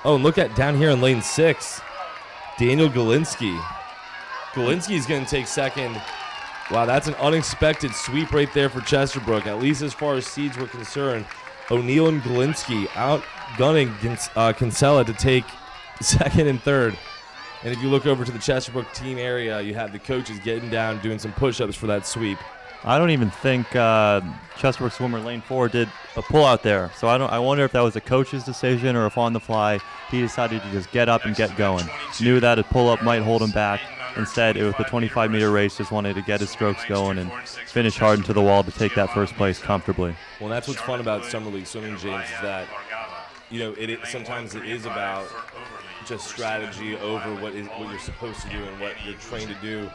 Oh, and look at down here in lane 6, Daniel Galinsky. Galinsky's going to take second. Wow, that's an unexpected sweep right there for Chesterbrook, at least as far as seeds were concerned. O'Neill and Galinsky outgunning Kinsella to take second and third. And if you look over to the Chesterbrook team area, you have the coaches getting down, doing some push-ups for that sweep. I don't even think Chesterbrook swimmer lane 4 did a pull-out there. So I wonder if that was a coach's decision or if on the fly he decided to just get up and get going. Knew that a pull-up might hold him back. Instead, it was the 25-meter race, just wanted to get his strokes going and finish hard into the wall to take that first place comfortably. Well, that's what's fun about Summer League swimming, James, is that sometimes it is about just strategy over what you're supposed to do and what you're trained to do.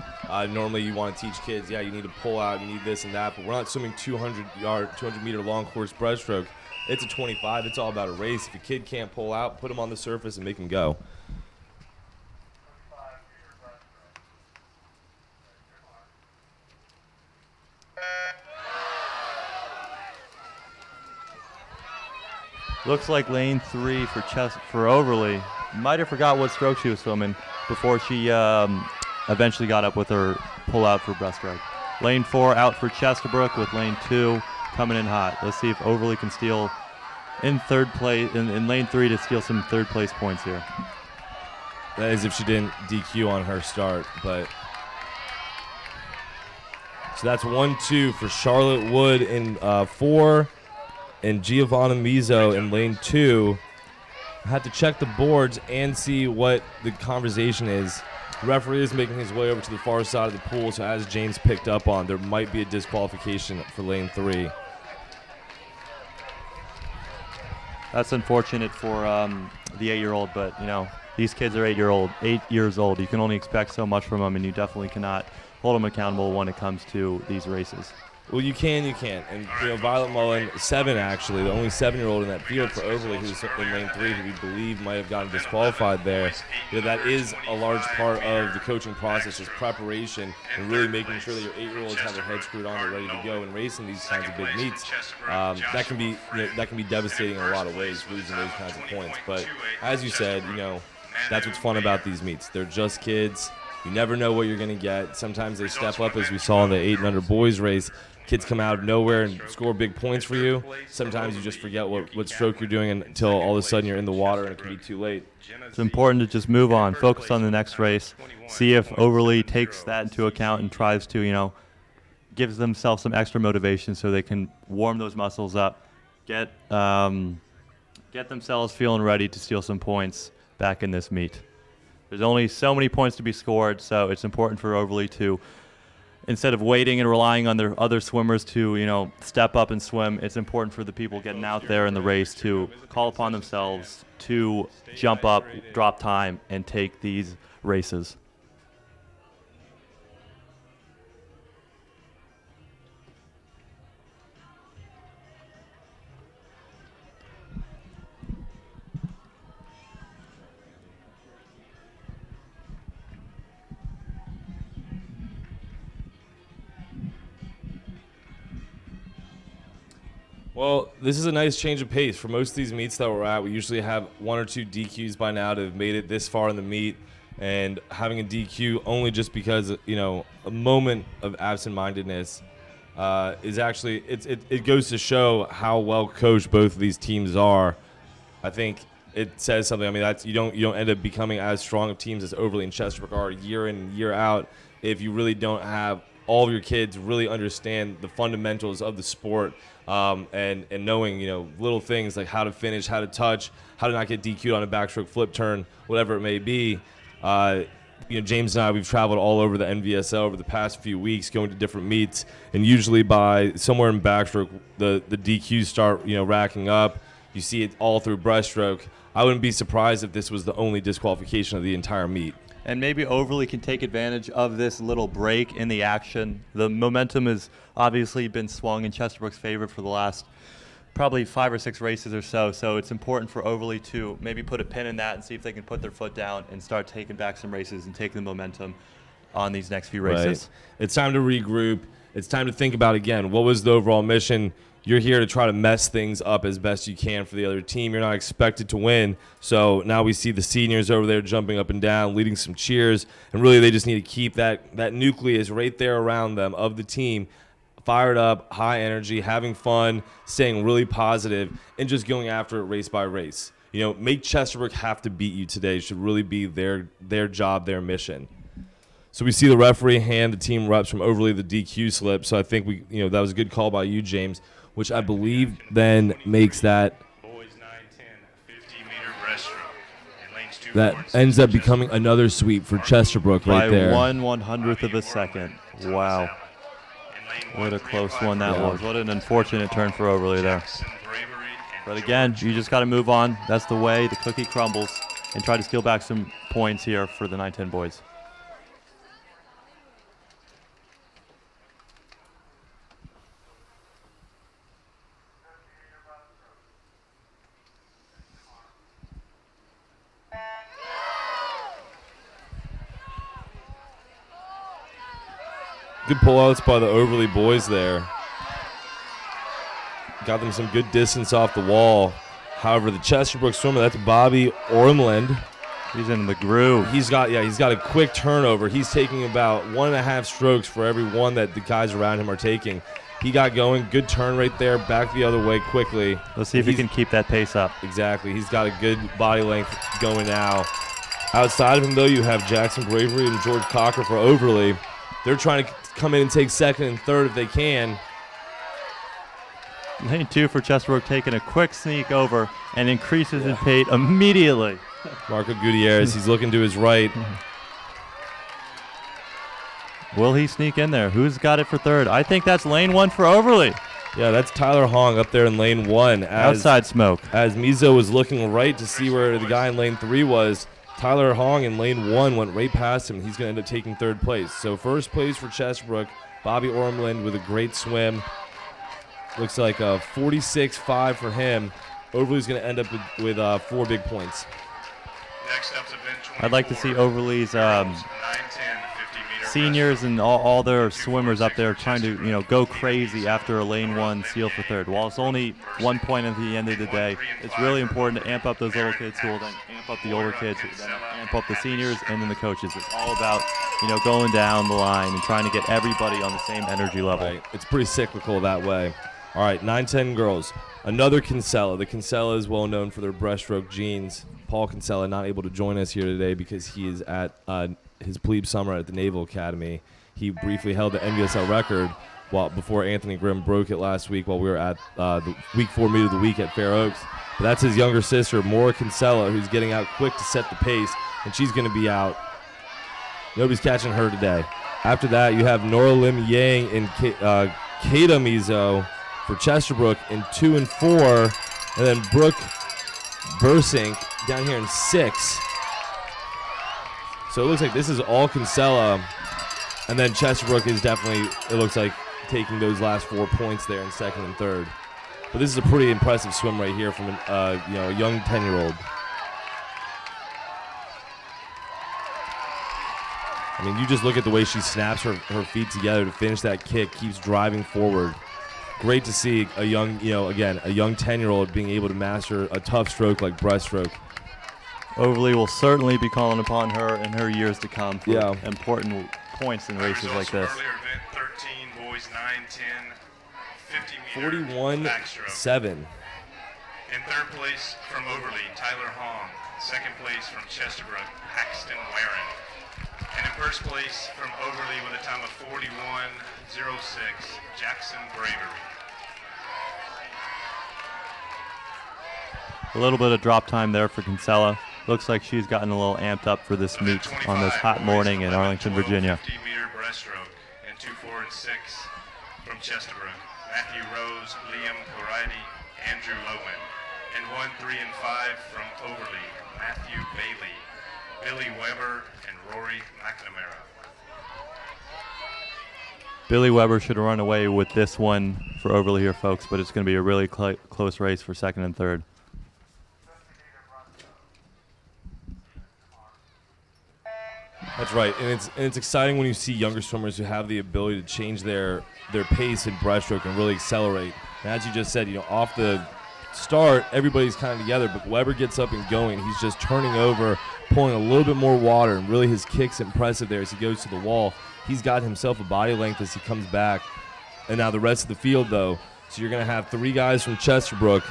Normally, you want to teach kids, you need to pull out, you need this and that, but we're not swimming 200-meter long course breaststroke. It's a 25. It's all about a race. If a kid can't pull out, put him on the surface and make him go. Looks like lane 3 for Overlee might have forgot what stroke she was swimming before she eventually got up with her pull out for breaststroke. Lane 4 out for Chesterbrook with lane 2 coming in hot. Let's see if Overlee can steal in third place in lane 3 to steal some third place points here. That is if she didn't DQ on her start, but so that's 1-2 for Charlotte Wood in 4. And Giovanna Mizzo in lane 2. I had to check the boards and see what the conversation is. The referee is making his way over to the far side of the pool, so as James picked up on, there might be a disqualification for lane 3. That's unfortunate for the 8-year-old, but these kids are 8 years old. You can only expect so much from them, and you definitely cannot hold them accountable when it comes to these races. Well, you can. And, Violet Mullen, 7 actually, the only 7-year-old in that field for Overlee, who's in lane 3, who we believe might have gotten disqualified there. That is a large part of the coaching process, is preparation and really making sure that your 8-year-olds have their heads screwed on, they're ready to go and racing these kinds of big meets. That can be devastating in a lot of ways, losing those kinds of points. But as you said, that's what's fun about these meets. They're just kids. You never know what you're going to get. Sometimes they step up, as we saw in the 8 and under boys race. Kids come out of nowhere and score big points for you. Sometimes you just forget what stroke you're doing until all of a sudden you're in the water and it can be too late. It's important to just move on, focus on the next race, see if Overlee takes that into account and tries to, gives themselves some extra motivation so they can warm those muscles up, get themselves feeling ready to steal some points back in this meet. There's only so many points to be scored, so it's important for Overlee to, instead of waiting and relying on their other swimmers to, step up and swim, it's important for the people getting out there in the race to call upon themselves to jump up, drop time, and take these races. Well, this is a nice change of pace. For most of these meets that we're at, we usually have 1 or 2 DQs by now to have made it this far in the meet. And having a DQ only just because, a moment of absent-mindedness is actually, it goes to show how well coached both of these teams are. I think it says something. I mean, that's you don't end up becoming as strong of teams as Overlee and Chesterbrook are year in and year out if you really don't have all of your kids really understand the fundamentals of the sport, and knowing, little things like how to finish, how to touch, how to not get DQ'd on a backstroke flip turn, whatever it may be. James and I, we've traveled all over the NVSL over the past few weeks, going to different meets, and usually by somewhere in backstroke, the DQs start, racking up. You see it all through breaststroke. I wouldn't be surprised if this was the only disqualification of the entire meet. And maybe Overlee can take advantage of this little break in the action. The momentum has obviously been swung in Chesterbrook's favor for the last probably 5 or 6 races or so. So it's important for Overlee to maybe put a pin in that and see if they can put their foot down and start taking back some races and taking the momentum on these next few races. Right. It's time to regroup. It's time to think about, again, what was the overall mission? You're here to try to mess things up as best you can for the other team. You're not expected to win. So now we see the seniors over there jumping up and down, leading some cheers. And really they just need to keep that nucleus right there around them of the team fired up, high energy, having fun, staying really positive, and just going after it race by race. Make Chesterbrook have to beat you today should really be their job, their mission. So we see the referee hand the team reps from Overlee the DQ slip. So I think that was a good call by you, James, which I believe then makes that boys 9-10 50-meter breaststroke. And lanes 2, that 4, and 6 ends up for becoming another sweep for Chesterbrook right there. By 1/100th of a second. Wow. What a close one that was. What an unfortunate turn for Overlee there. But again, you just got to move on. That's the way the cookie crumbles, and try to steal back some points here for the 9-10 boys. Good pullouts by the Overlee boys there. Got them some good distance off the wall. However, the Chesterbrook swimmer, that's Bobby Ormland. He's in the groove. He's got a quick turnover. He's taking about 1.5 strokes for every one that the guys around him are taking. He got going. Good turn right there. Back the other way quickly. Let's see if he can keep that pace up. Exactly. He's got a good body length going now. Outside of him, though, you have Jackson Bravery and George Cocker for Overlee. They're trying to come in and take second and third if they can. Lane 2 for Chesterbrook taking a quick sneak over and increases his pace immediately. Marco Gutierrez, he's looking to his right. Will he sneak in there? Who's got it for third? I think that's lane 1 for Overlee. Yeah, that's Tyler Hong up there in lane 1. Outside smoke. As Mizo was looking right to see where the guy in lane 3 was, Tyler Hong in lane 1 went right past him. He's going to end up taking third place. So first place for Chesterbrook, Bobby Ormland with a great swim. Looks like a 46.5 for him. Overlee's going to end up with 4 big points. Next up's event 24. I'd like to see Overlee's 9-10 50-meter seniors and all their swimmers up there trying to go crazy after a lane 1 seal for third. While it's only 1 point at the end of the day, it's really important to amp up those little kids who will then amp up the older kids, then amp up the seniors, and then the coaches. It's all about going down the line and trying to get everybody on the same energy level. Right. It's pretty cyclical that way. All right, 9-10 girls. Another Kinsella. The Kinsella is well known for their breaststroke genes. Paul Kinsella not able to join us here today because he is at his plebe summer at the Naval Academy. He briefly held the NVSL record, before Anthony Grimm broke it last week while we were at the week 4 meet of the week at Fair Oaks. But that's his younger sister, Maura Kinsella, who's getting out quick to set the pace, and she's going to be out. Nobody's catching her today. After that, you have Nora Lim Yang and Kata Mizo for Chesterbrook in 2 and 4, and then Brooke Bursink down here in 6. So it looks like this is all Kinsella, and then Chesterbrook is definitely, it looks like, taking those last 4 points there in 2nd and 3rd. But this is a pretty impressive swim right here from a young 10-year-old. I mean, you just look at the way she snaps her feet together to finish that kick, keeps driving forward. Great to see a young, a young 10-year-old being able to master a tough stroke like breaststroke. Overlee will certainly be calling upon her in her years to come for important points in races like this. Earlier event 13, boys 9-10, 50 meter 41-7. In 3rd place from Overlee, Tyler Hong. 2nd place from Chesterbrook, Paxton Warren. And in 1st place from Overlee with a time of 41.06, Jackson Bravery. A little bit of drop time there for Kinsella. Looks like she's gotten a little amped up for this meet on this hot morning in Arlington, Virginia. 50 meter breaststroke in 2.4 and 6 from Chesterbrook. Matthew Rose, Liam Corridy, Andrew Lowen. In 1, 3, and 5 from Overlee, Matthew Bailey, Billy Weber, and Rory McNamara. Billy Weber should run away with this one for Overlee here, folks, but it's going to be a really close race for 2nd and 3rd. That's right, and it's exciting when you see younger swimmers who have the ability to change their pace in breaststroke and really accelerate. And as you just said, off the start, everybody's kind of together, but Weber gets up and going. He's just turning over, pulling a little bit more water, and really his kick's impressive there as he goes to the wall. He's got himself a body length as he comes back. And now the rest of the field, though, so you're going to have 3 guys from Chesterbrook.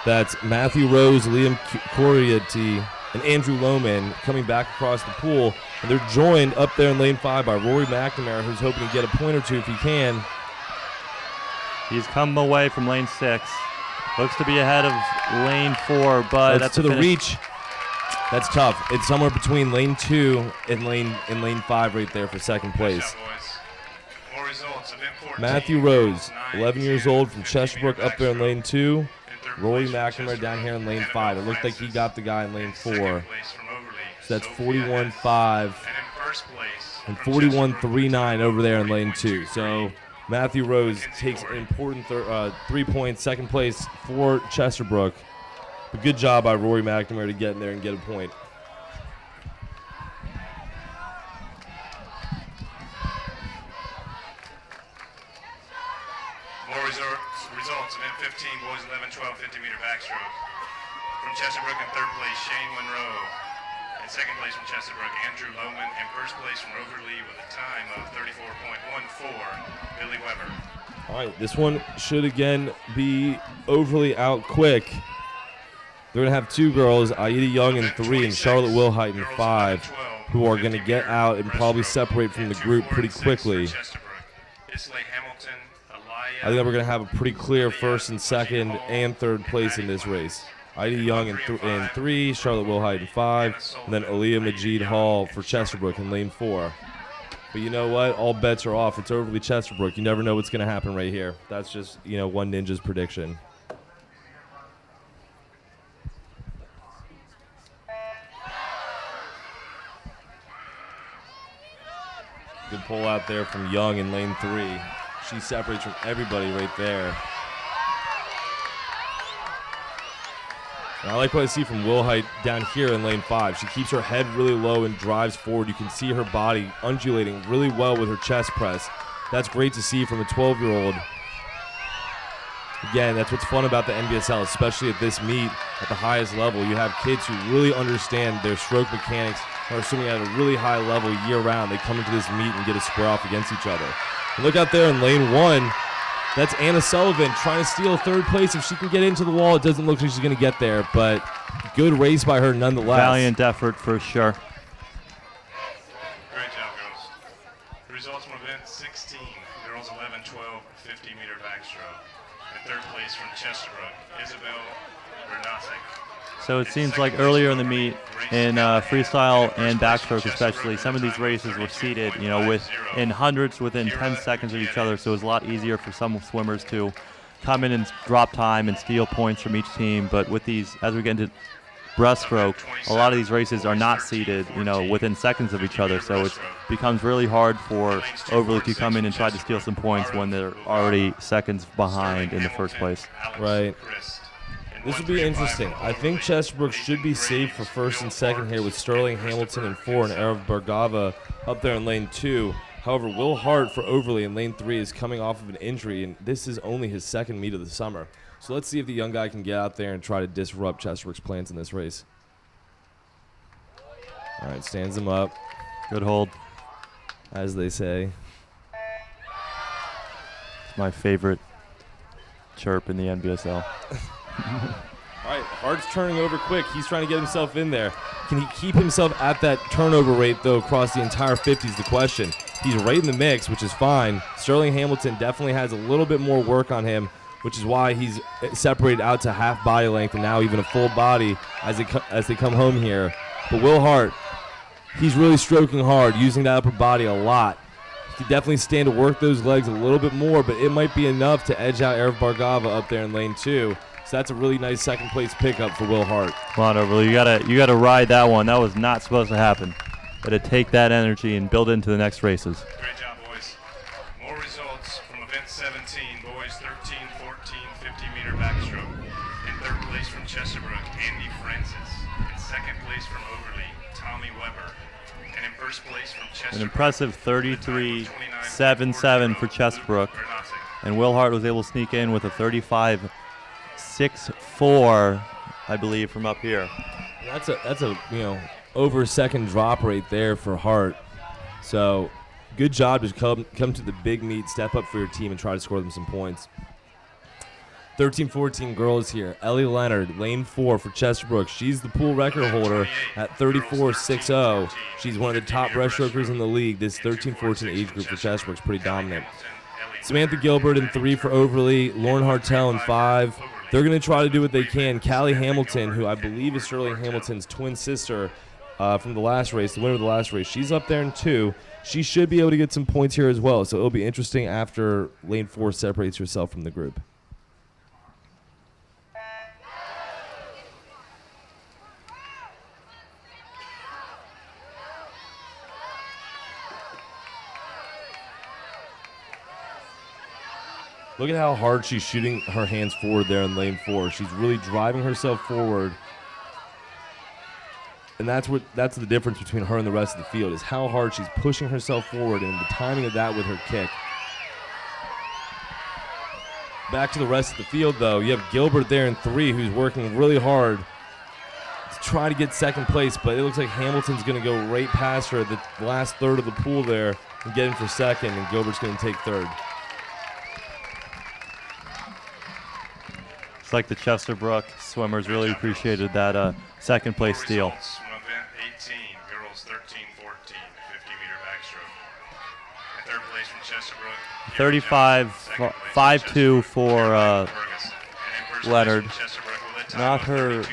That's Matthew Rose, Liam Corriety, and Andrew Lohman coming back across the pool. And they're joined up there in lane 5 by Rory McNamara, who's hoping to get a point or two if he can. He's come away from lane 6. Looks to be ahead of lane 4, but that's to the reach. That's tough. It's somewhere between lane 2 and lane 5 right there for 2nd place. Matthew Rose, 11 years old from Chesterbrook up there in lane 2. Rory McNamara down here in lane 5. It looked like he got the guy in lane 4. So that's 41.5 and 41.39 over there in lane 2. So Matthew Rose takes an important 3 points, 2nd place for Chesterbrook. But good job by Rory McNamara to get in there and get a point. More results, event 15, boys 11, 12, 50 meter backstroke. From Chesterbrook in 3rd place, Shane Monroe. In 2nd place from Chesterbrook, Andrew Lohman. And 1st place from Overlee with a time of 34.14, Billy Weber. All right, this one should again be Overlee out quick. They're going to have 2 girls, Aida Young in 3 and Charlotte Wilhite in 5, who are going to get out and probably separate from the group pretty quickly. I think that we're going to have a pretty clear 1st and 2nd and 3rd place in this race. Aida Young in 3, Charlotte Wilhite in 5, and then Aaliyah Majid Hall for Chesterbrook in lane 4. But you know what? All bets are off. It's Overlee Chesterbrook. You never know what's going to happen right here. That's just, one ninja's prediction. Good pull out there from Young in lane 3. She separates from everybody right there. And I like what I see from Wilhite down here in lane 5. She keeps her head really low and drives forward. You can see her body undulating really well with her chest press. That's great to see from a 12-year-old. Again, that's what's fun about the NVSL, especially at this meet at the highest level. You have kids who really understand their stroke mechanics and are swimming at a really high level year-round. They come into this meet and get a square off against each other. And look out there in lane 1. That's Anna Sullivan trying to steal 3rd place. If she can get into the wall, it doesn't look like she's going to get there, but good race by her nonetheless. Valiant effort for sure. Great job, girls. The results from event 16, girls 11, 12, backstroke. And third place from Chesterbrook, Isabel Bernasek. So it seems like earlier in the meet, in freestyle and backstroke especially, some of these races were seeded, in hundreds within 10 seconds of each other. So it was a lot easier for some swimmers to come in and drop time and steal points from each team. But with these, as we get into breaststroke, a lot of these races are not seeded, within seconds of each other. So it becomes really hard for Overlee to come in and try to steal some points when they're already seconds behind in the first place. Right. This will be interesting. I think Chesterbrook should be safe for first and second here with Sterling Hamilton in 4 and Erev Bargava up there in lane 2. However, Will Hart for Overlee in lane 3 is coming off of an injury, and this is only his second meet of the summer. So let's see if the young guy can get out there and try to disrupt Chesterbrook's plans in this race. All right, stands him up. Good hold. As they say. It's my favorite chirp in the NVSL. All right, Hart's turning over quick. He's trying to get himself in there. Can he keep himself at that turnover rate, though, across the entire 50 is the question. He's right in the mix, which is fine. Sterling Hamilton definitely has a little bit more work on him, which is why he's separated out to half body length and now even a full body as they come home here. But Will Hart, he's really stroking hard, using that upper body a lot. He could definitely stand to work those legs a little bit more, but it might be enough to edge out Erev Bargava up there in lane 2. So that's a really nice second place pickup for Will Hart. Come on, Overlee, you gotta ride that one. That was not supposed to happen. Gotta take that energy and build it into the next races. Great job, boys. More results from event 17, boys 13, 14, 50-meter backstroke. In third place from Chesterbrook, Andy Francis. In second place from Overlee, Tommy Weber. And in first place from Chesterbrook, An impressive 33.77 for Chesterbrook. And Will Hart was able to sneak in with a 35.64, I believe, from up here. That's a over a second drop rate there for Hart. So good job to come to the big meet, step up for your team, and try to score them some points. 13-14 girls here. Ellie Leonard, lane 4 for Chesterbrook. She's the pool record holder at 34.60. She's one of the top breaststrokers in the league. This 13-14 age group for Chesterbrook's pretty dominant. Samantha Gilbert in 3 for Overlee. Lauren Hartel in 5. They're going to try to do what they can. Callie Hamilton, who I believe is Sterling Hamilton's twin sister from the last race, the winner of the last race, she's up there in 2. She should be able to get some points here as well. So it'll be interesting after lane 4 separates herself from the group. Look at how hard she's shooting her hands forward there in lane 4. She's really driving herself forward. And that's the difference between her and the rest of the field, is how hard she's pushing herself forward and the timing of that with her kick. Back to the rest of the field, though. You have Gilbert there in 3, who's working really hard to try to get second place, but it looks like Hamilton's going to go right past her at the last third of the pool there and get in for second, and Gilbert's going to take third. It's like the Chesterbrook swimmers really appreciated that second place steal. Results from event 18, girls 13-14, 50-meter backstroke. In third place from Chesterbrook, 35.52 for Leonard. Not her,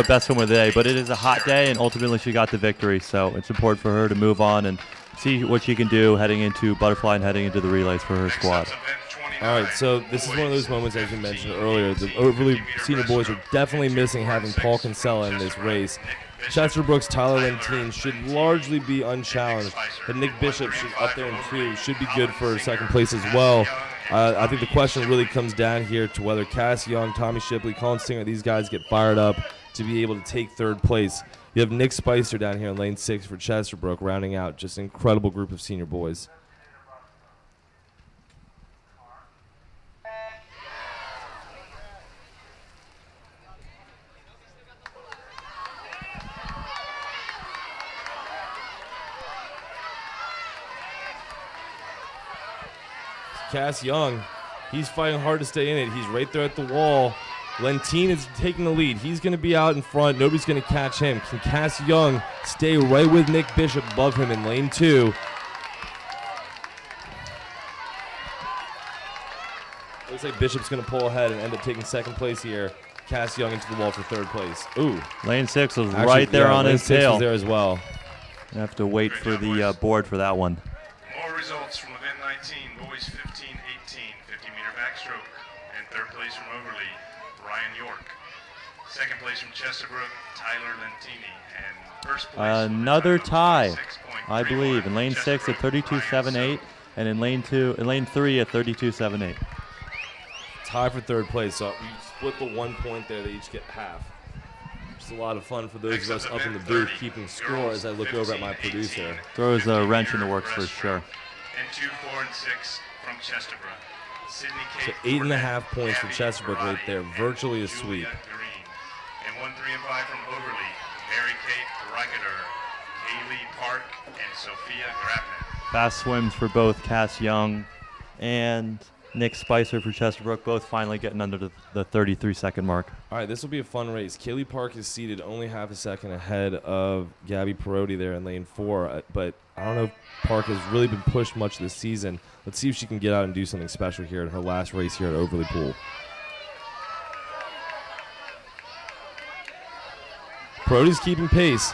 best swimmer of the day, but it is a hot day, and ultimately she got the victory. So it's important for her to move on and see what she can do heading into butterfly and heading into the relays for her squad. All right, so this is one of those moments, as we mentioned earlier, the Overlee senior boys are definitely missing having Paul Kinsella in this race. Chesterbrook's Tyler Lentine should largely be unchallenged, but Nick Bishop should up there in 2, should be good for second place as well. I think the question really comes down here to whether Cass Young, Tommy Shipley, Colin Singer, these guys get fired up to be able to take third place. You have Nick Spicer down here in lane 6 for Chesterbrook, rounding out just an incredible group of senior boys. Cass Young, he's fighting hard to stay in it. He's right there at the wall. Lentine is taking the lead. He's going to be out in front. Nobody's going to catch him. Can Cass Young stay right with Nick Bishop above him in lane 2? Looks like Bishop's going to pull ahead and end up taking second place here. Cass Young into the wall for third place. Ooh. Lane 6 was Actually, right there on Lane his 6 tail. was there as well. You have to wait for the board for that one. More results from event 19, boys 15-18, 50-meter backstroke. And third place from Overlee, Ryan York. Second place from Chesterbrook, Tyler Lentini. And first place another tie, I 6.31, believe, in lane 6 at Chesterbrook, 32.78, and in lane 3 at 32.78. Tie for third place, so we split the 1 point there. They each get half. Just a lot of fun for those of us up in the booth keeping score as I look over at my producer. Throws a wrench in the works for sure. And 2, 4, and 6 from Chesterbrook. Sydney So Kate 8.5 Fournette, points for Gabby Chesterbrook right Karate, there. Virtually a Julia sweep. Green. And 1, 3, and 5 from Overlee, Mary Kate Reicheder, Kaylee Park, and Sophia Grabman. Fast swims for both Cass Young and Nick Spicer for Chesterbrook, both finally getting under the 33-second mark. All right, this will be a fun race. Kaylee Park is seated only half a second ahead of Gabby Perotti there in lane 4, but I don't know if Park has really been pushed much this season. Let's see if she can get out and do something special here in her last race here at Overlee Pool. Perotti's keeping pace.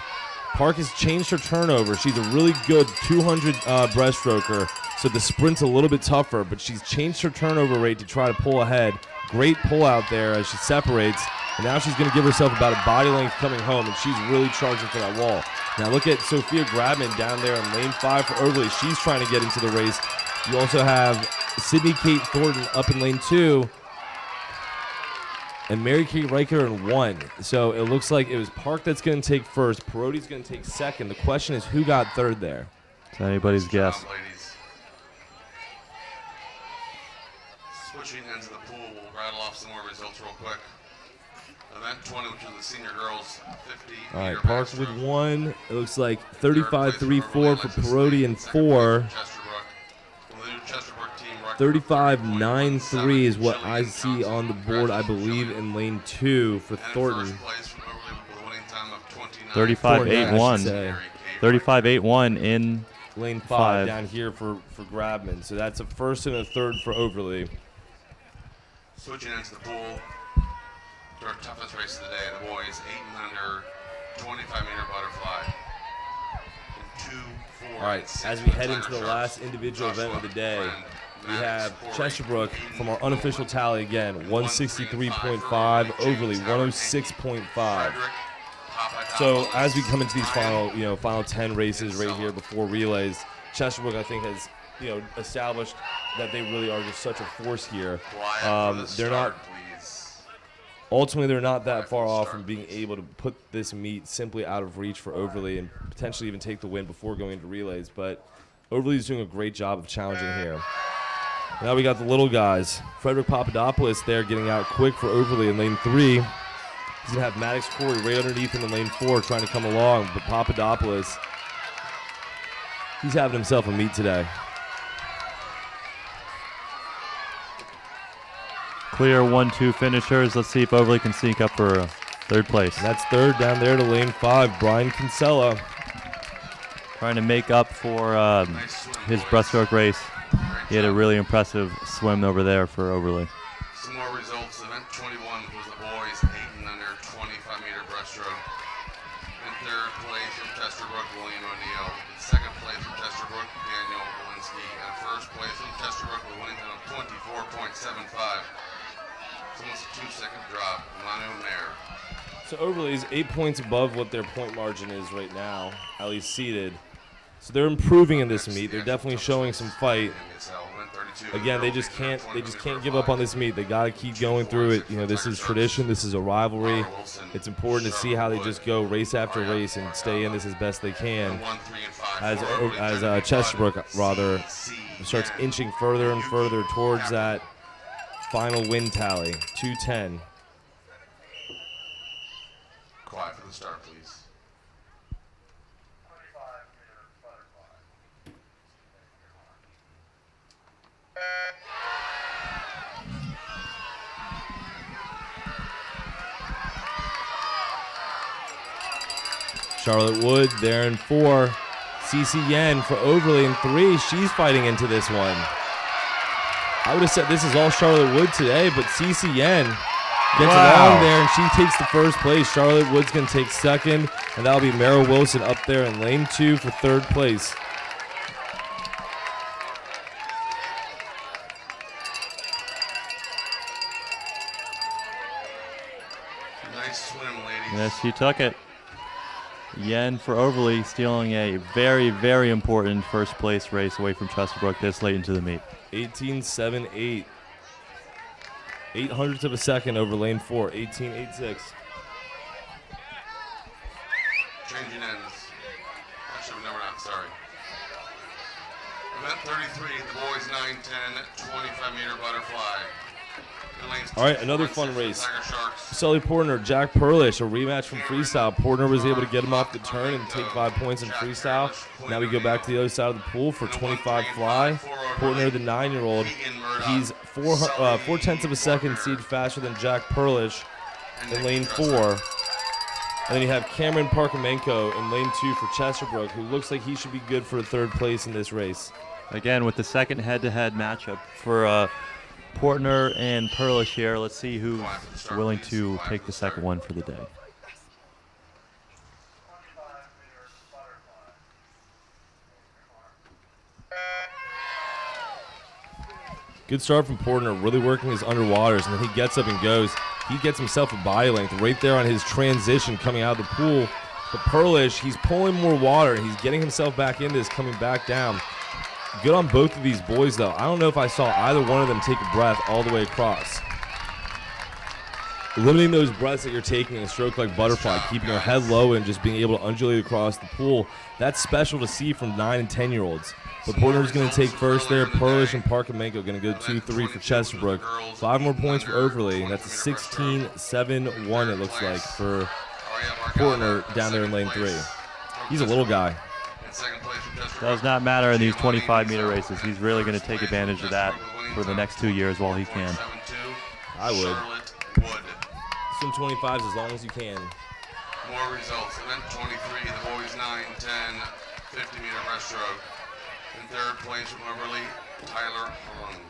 Park has changed her turnover. She's a really good 200 breaststroker, so the sprint's a little bit tougher, but she's changed her turnover rate to try to pull ahead. Great pull out there as she separates, and now she's going to give herself about a body length coming home, and she's really charging for that wall. Now look at Sophia Grabman down there in lane 5 for Overlee. She's trying to get into the race. You also have Sydney Kate Thornton up in lane 2, and Mary Kate Riker in 1. So it looks like it was Park that's going to take first. Perotti's going to take second. The question is who got third there? It's anybody's guess. Ladies. Switching ends of the pool, we'll rattle off some more results real quick. Event 20, which is the senior girls 50. All right, Park with 1. It looks like 35-3-4 for Perotti and 4. 35-9-3 is what I see on the board, I believe, in lane 2 for Thornton. 35-8-1. 35-8-1 in Lane 5 down here for Grabman. So that's a first and a third for Overlee. Switching into the pool. To our toughest race of the day, the boys 8 and under, 25-meter butterfly. And 2, 4, All right, as we head into the last individual event of the day, we have Chesterbrook from our unofficial tally again, 163.5, Overlee 106.5. So as we come into these final 10 races right here before relays, Chesterbrook I think has established that they really are just such a force here. They're not that far off from being able to put this meet simply out of reach for Overlee and potentially even take the win before going into relays. But Overlee's doing a great job of challenging here. Now we got the little guys. Frederick Papadopoulos there getting out quick for Overlee in lane 3. He's going to have Maddox Corey right underneath him in lane 4 trying to come along. But Papadopoulos, he's having himself a meet today. Clear 1-2 finishers. Let's see if Overlee can sneak up for third place. And that's third down there to lane 5, Brian Kinsella. Trying to make up for his breaststroke race. He had a really impressive swim over there for Overlee. Some more results. Event 21 was the boys 8 and under, 25-meter breaststroke. In third place from Chesterbrook, William O'Neill. In second place from Chesterbrook, Daniel Walensky. And first place from Chesterbrook with a winning time of 24.75. It's almost a 2-second drop. Manu Mayer. So Overlee is 8 points above what their point margin is right now, at least seeded. So they're improving in this meet. They're definitely showing some fight. Again, they just can't give up on this meet. They got to keep going through it. This is tradition. This is a rivalry. It's important to see how they just go race after race and stay in this as best they can. As Chesterbrook rather starts inching further and further towards that final win tally, 210. Quiet for the start, please. Charlotte Wood there in 4. Cece Yen for Overlee in 3. She's fighting into this one. I would have said this is all Charlotte Wood today, but Cece Yen gets along there, and she takes the first place. Charlotte Wood's going to take second, and that'll be Meryl Wilson up there in lane 2 for third place. Nice swim, ladies. Yes, she took it. Yen for Overlee stealing a very, very important first place race away from Chesterbrook this late into the meet. 18.78. 0.08 of a second over lane 4. 18.86. Changing ends. Actually, no, we're not. Sorry. Event 33, the boys 9-10, 25-meter butterfly. All right, another fun race. Tigersharks. Sully Portner, Jack Perlish, a rematch from Freestyle. Portner was able to get him off the turn and take 5 points in Freestyle. Now we go back to the other side of the pool for 25 fly. Portner, the 9-year-old, he's 4/10 of a second seed faster than Jack Perlish in lane 4. And then you have Cameron Parkamenko in lane 2 for Chesterbrook, who looks like he should be good for third place in this race. Again, with the second head-to-head matchup for Portner and Perlish here. Let's see who's willing to take the second one for the day. Good start from Portner, really working his underwaters, and then he gets up and goes. He gets himself a body length right there on his transition coming out of the pool. But Perlish, he's pulling more water, and he's getting himself back into this, coming back down. Good on both of these boys, though. I don't know if I saw either one of them take a breath all the way across. Limiting those breaths that you're taking in a stroke like butterfly, keeping your head low and just being able to undulate across the pool, that's special to see from 9 and 10-year-olds. But Porter's going to take first there. Perlish and Parkamenko going to go 2-3 for Chesterbrook. 5 more points for Overlee. That's a 16-7-1, it looks like, for Portner down there in lane 3. He's a little guy. Does not matter in these 25-meter races. He's really going to take advantage of that for the next 2 years while he can. I would. Swim 25s as long as you can. More results. Event 23, the boys 9-10, 50-meter breaststroke. In third place from Overlee, Tyler Hung.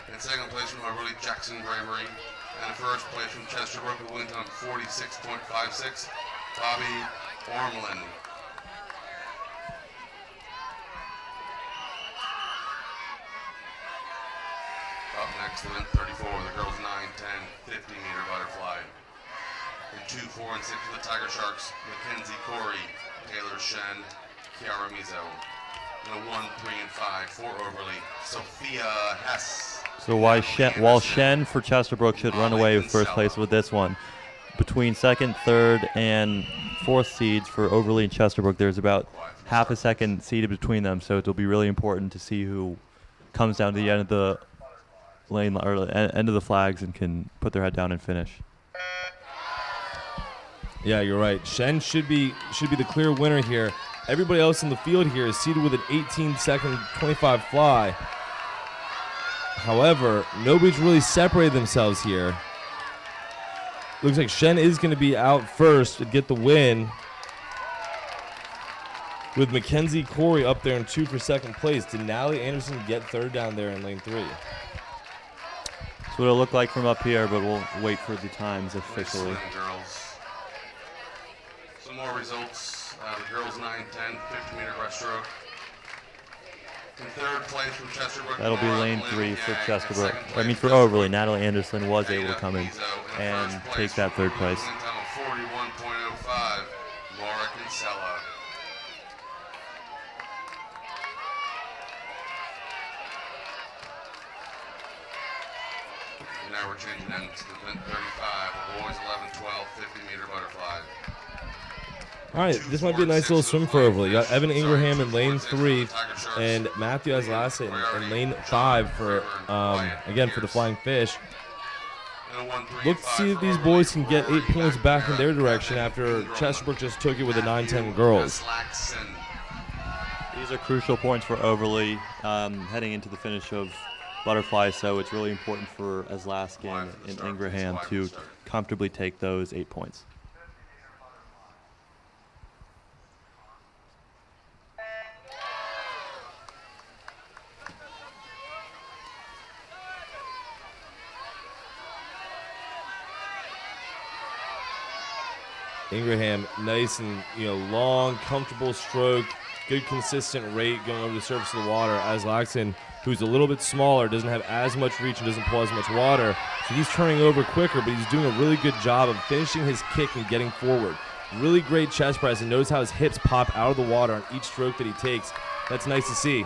In second place from Overlee, Jackson Bravery. And in first place from Chesterbrook, who went on 46.56, Bobby Ormlin. Up next, event 34, the girls 9-10, 50-meter butterfly. In 2, 4, and 6 for the Tigersharks, Mackenzie Corey, Taylor Shen, Kiara Mizo. In a 1, 3, and 5 for Overlee, Sophia Hess. So while Shen for Chesterbrook should run away with first place with this one, between second, third, and fourth seeds for Overlee and Chesterbrook, there's about half a second seated between them. So it'll be really important to see who comes down to the end of the lane or end of the flags and can put their head down and finish. Yeah, you're right. Shen should be the clear winner here. Everybody else in the field here is seated with an 18-second 25 fly. However, nobody's really separated themselves here. Looks like Shen is going to be out first to get the win, with Mackenzie Corey up there in 2 for second place. Did Natalie Anderson get third down there in lane 3? That's what it'll look like from up here, but we'll wait for the times officially. Some more results. The girls 9-10, 50-meter breaststroke. In third place from Chesterbrook. That'll be lane 3 for Chesterbrook. I mean for Overlee. Natalie Anderson was able to come in and take that third place. 41.05, Laura Kinsella. Now we're changing ends to event 35, the boys 11-12, 50-meter butterfly. All right, this might be a nice little swim for Overlee. You got Evan Ingraham in lane 3 and Matthew Aslasa in lane 5 for, again, for the Flying Fish. Look to see if these boys can get 8 points back in their direction after Chesterbrook just took it with the 9-10 girls. These are crucial points for Overlee heading into the finish of butterfly, so it's really important for Aslaskin and Ingraham to comfortably take those 8 points. Ingraham, nice and long, comfortable stroke, good consistent rate going over the surface of the water. As Laxton, who's a little bit smaller, doesn't have as much reach and doesn't pull as much water, so he's turning over quicker, but he's doing a really good job of finishing his kick and getting forward. Really great chest press, and notice how his hips pop out of the water on each stroke that he takes. That's nice to see.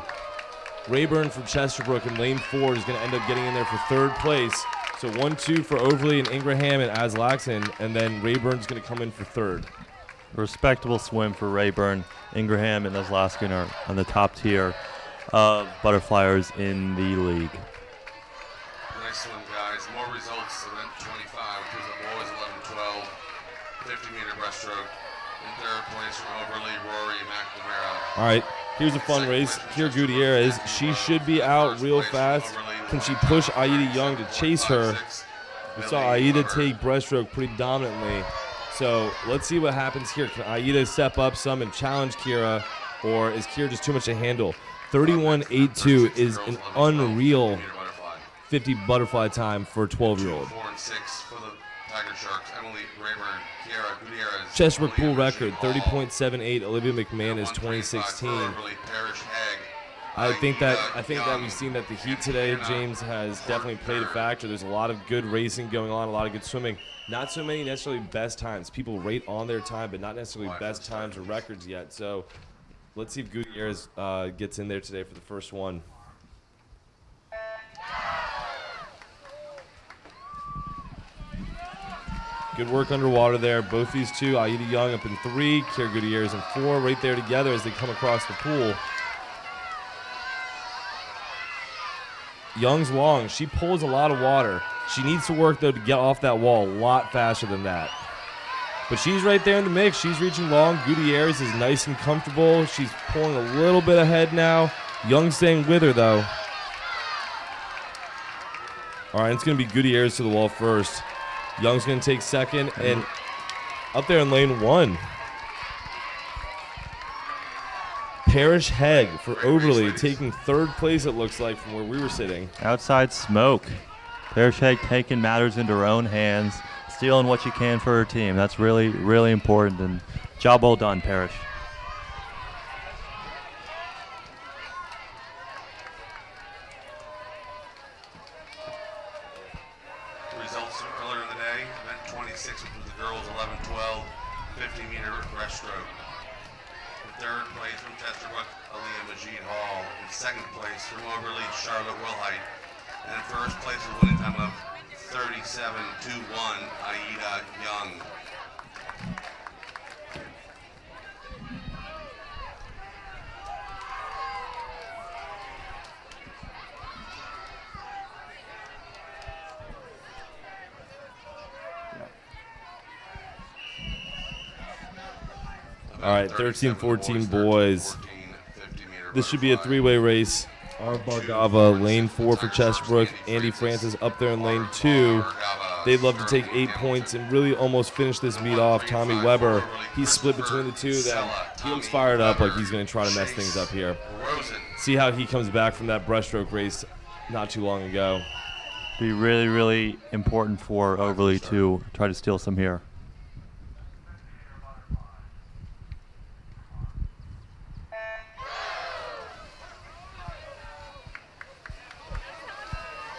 Rayburn from Chesterbrook in lane 4 is going to end up getting in there for 3rd place. So 1-2 for Overlee and Ingraham and Aslaxon, and then Rayburn's going to come in for 3rd. Respectable swim for Rayburn. Ingraham and Aslaxon are on the top tier of butterflyers in the league. Nice swim, guys. More results. Event 25, which was the boys 11-12, 50-meter breaststroke. In 3rd place from Overlee, Rory McNamara. All right, here's a fun race. Kira Gutierrez, she should be out real fast. Can she push Aida Young to chase her? We saw Aida take breaststroke pretty dominantly. So let's see what happens here. Can Aida step up some and challenge Kira, or is Kira just too much to handle? 31.82 is an unreal 50 butterfly time for a 12-year-old. 4 and 6 for the Tigersharks. Emily Rayburn, Kiara Gutierrez. Chesterbrook pool record 30.78. Olivia McMahon is 2016. I think that we've seen that the heat today, James, has definitely played a factor. There's a lot of good racing going on, a lot of good swimming. Not so many necessarily best times. People rate on their time, but not necessarily best times or records yet. So let's see if Gutierrez gets in there today for the first one. Good work underwater there. Both these two, Aida Young up in 3, Kira Gutierrez in 4, right there together as they come across the pool. Young's long. She pulls a lot of water. She needs to work, though, to get off that wall a lot faster than that. But she's right there in the mix. She's reaching long. Gutierrez is nice and comfortable. She's pulling a little bit ahead now. Young's staying with her, though. All right, it's going to be Gutierrez to the wall first. Young's going to take 2nd, and up there in lane 1. Parrish Hegg for Overlee taking 3rd place, it looks like, from where we were sitting. Outside smoke. Parrish Hegg taking matters into her own hands, stealing what she can for her team. That's really, really important, and job well done, Parrish. Results earlier in the day, event 26, which was the girls 11-12, 50-meter breaststroke. In 3rd place from Chesterbrook, Aaliyah Majid Hall. In 2nd place from Overlee, Charlotte Wilhite. And in 1st place with winning time of 37-1, Aida Young. All right, 13-14 boys. This should be a 3-way race. Bargava, lane 4 for Chesterbrook. Andy Francis up there in lane 2. They'd love to take 8 points and really almost finish this meet off. Tommy Weber, he's split between the two of them. He looks fired up like he's going to try to mess things up here. See how he comes back from that breaststroke race not too long ago. Be really, really important for Overlee to try to steal some here.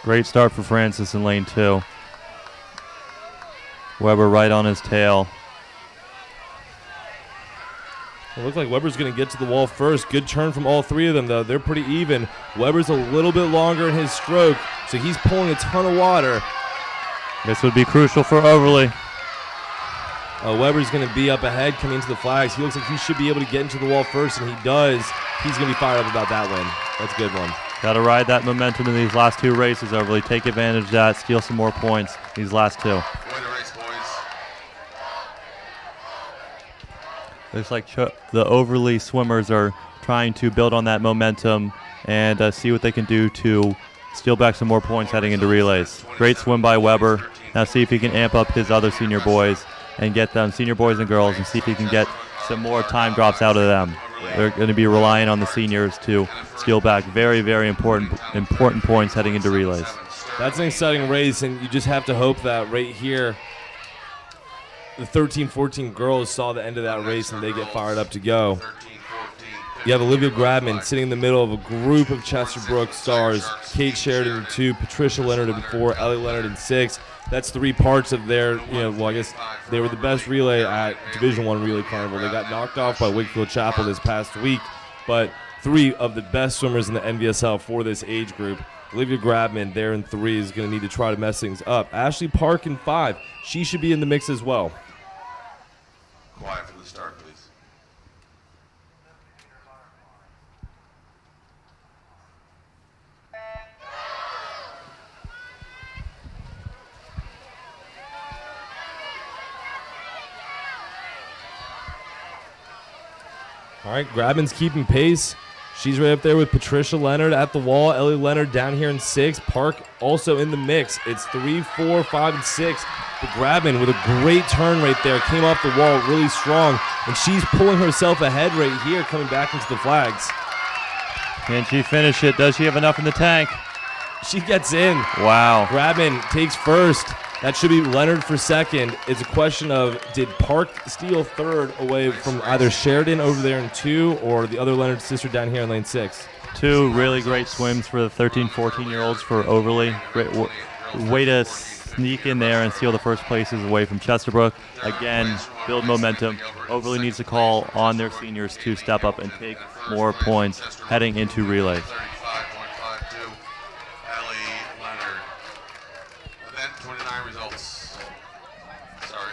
Great start for Francis in lane 2. Weber right on his tail. It looks like Weber's going to get to the wall first. Good turn from all 3 of them, though. They're pretty even. Weber's a little bit longer in his stroke, so he's pulling a ton of water. This would be crucial for Overlee. Weber's going to be up ahead coming into the flags. He looks like he should be able to get into the wall first, and he does. He's going to be fired up about that win. That's a good one. Got to ride that momentum in these last 2 races, Overlee. Take advantage of that, steal some more points these last 2. Way to race, boys. Looks like the Overlee swimmers are trying to build on that momentum and see what they can do to steal back some more points heading into relays. Great swim by Weber. Now see if he can amp up his other senior boys and get them, senior boys and girls, and see if he can get some more time drops out of them. They're going to be relying on the seniors to steal back very, very important points heading into relays. That's an exciting race, and you just have to hope that right here the 13-14 girls saw the end of that race and they get fired up to go. 13-14. You have Olivia Grabman sitting in the middle of a group of Chesterbrook stars. Kate Sheridan in 2, Patricia Leonard in 4, Ellie Leonard in 6. That's 3 parts of their, I guess they were the best relay at Division I Relay Carnival. They got knocked off by Wakefield Chapel this past week, but 3 of the best swimmers in the NVSL for this age group. Olivia Grabman there in 3 is going to need to try to mess things up. Ashley Park in 5. She should be in the mix as well. Quiet for the start, please. All right, Grabman's keeping pace. She's right up there with Patricia Leonard at the wall. Ellie Leonard down here in 6. Park also in the mix. It's 3, 4, 5, and 6. But Grabman with a great turn right there. Came off the wall really strong. And she's pulling herself ahead right here, coming back into the flags. Can she finish it? Does she have enough in the tank? She gets in. Wow. Grabman takes first. That should be Leonard for second. It's a question of, did Park steal third away from either Sheridan over there in 2 or the other Leonard sister down here in lane 6? 2 really great swims for the 13, 14-year-olds for Overlee. Great way to sneak in there and steal the first places away from Chesterbrook. Again, build momentum. Overlee needs to call on their seniors to step up and take more points heading into relays. 35.52. Ellie Leonard. Event 29 results.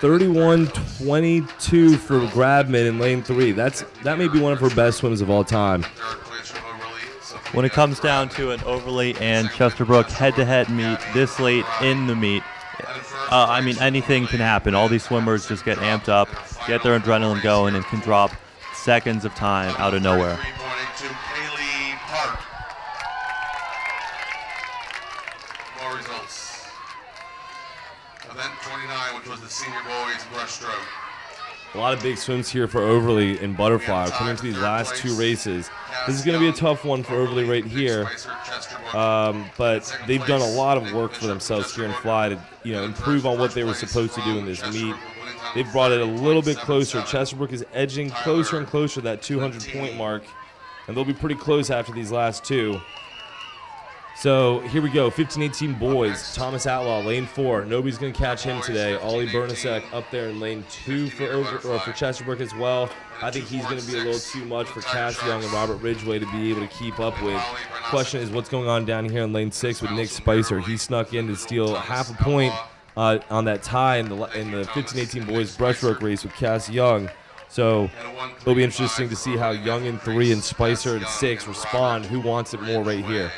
31-22 for Grabman in lane 3. That may be one of her best swims of all time. Third place from Overlee. When it comes down to an Overlee and Chesterbrook head-to-head meet this late in the meet, anything can happen. All these swimmers just get amped up, get their adrenaline going, and can drop seconds of time out of nowhere. 3.82. Kaylee Park. More results. Event 29, which was the senior boys breaststroke. A lot of big swims here for Overlee in butterfly. Coming into these last 2 races. This is going to be a tough one for Overlee right here. But they've done a lot of work for themselves here in fly to improve on what they were supposed to do in this meet. They've brought it a little bit closer. Chesterbrook is edging closer and closer to that 200-point mark. And they'll be pretty close after these last 2. So here we go, 15-18 boys. Thomas Outlaw, lane 4. Nobody's going to catch him today. Ollie Bernasek up there in lane 2 for Chesterbrook as well. I think he's going to be a little too much for Cass Young and Robert Ridgway to be able to keep up with. Question is, what's going on down here in lane 6 with Nick Spicer? He snuck in to steal half a point on that tie in the 15-18 boys breaststroke race with Cass Young. So it'll be interesting to see how Young in 3 and Spicer in 6 respond. Who wants it more right here?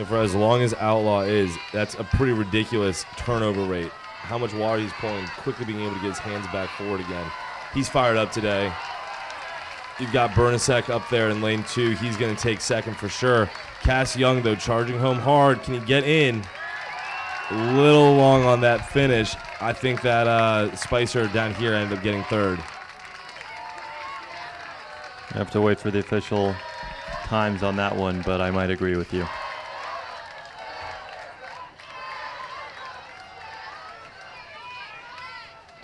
For as long as Outlaw is, that's a pretty ridiculous turnover rate. How much water he's pulling, quickly being able to get his hands back forward again. He's fired up today. You've got Bernasek up there in lane 2. He's going to take second for sure. Cass Young, though, charging home hard. Can he get in? A little long on that finish. I think that Spicer down here ended up getting third. I have to wait for the official times on that one, but I might agree with you.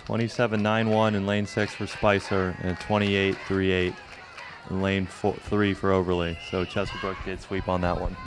27.91 in lane 6 for Spicer and 28.38 in lane 3 for Overlee. So Chesterbrook did sweep on that one.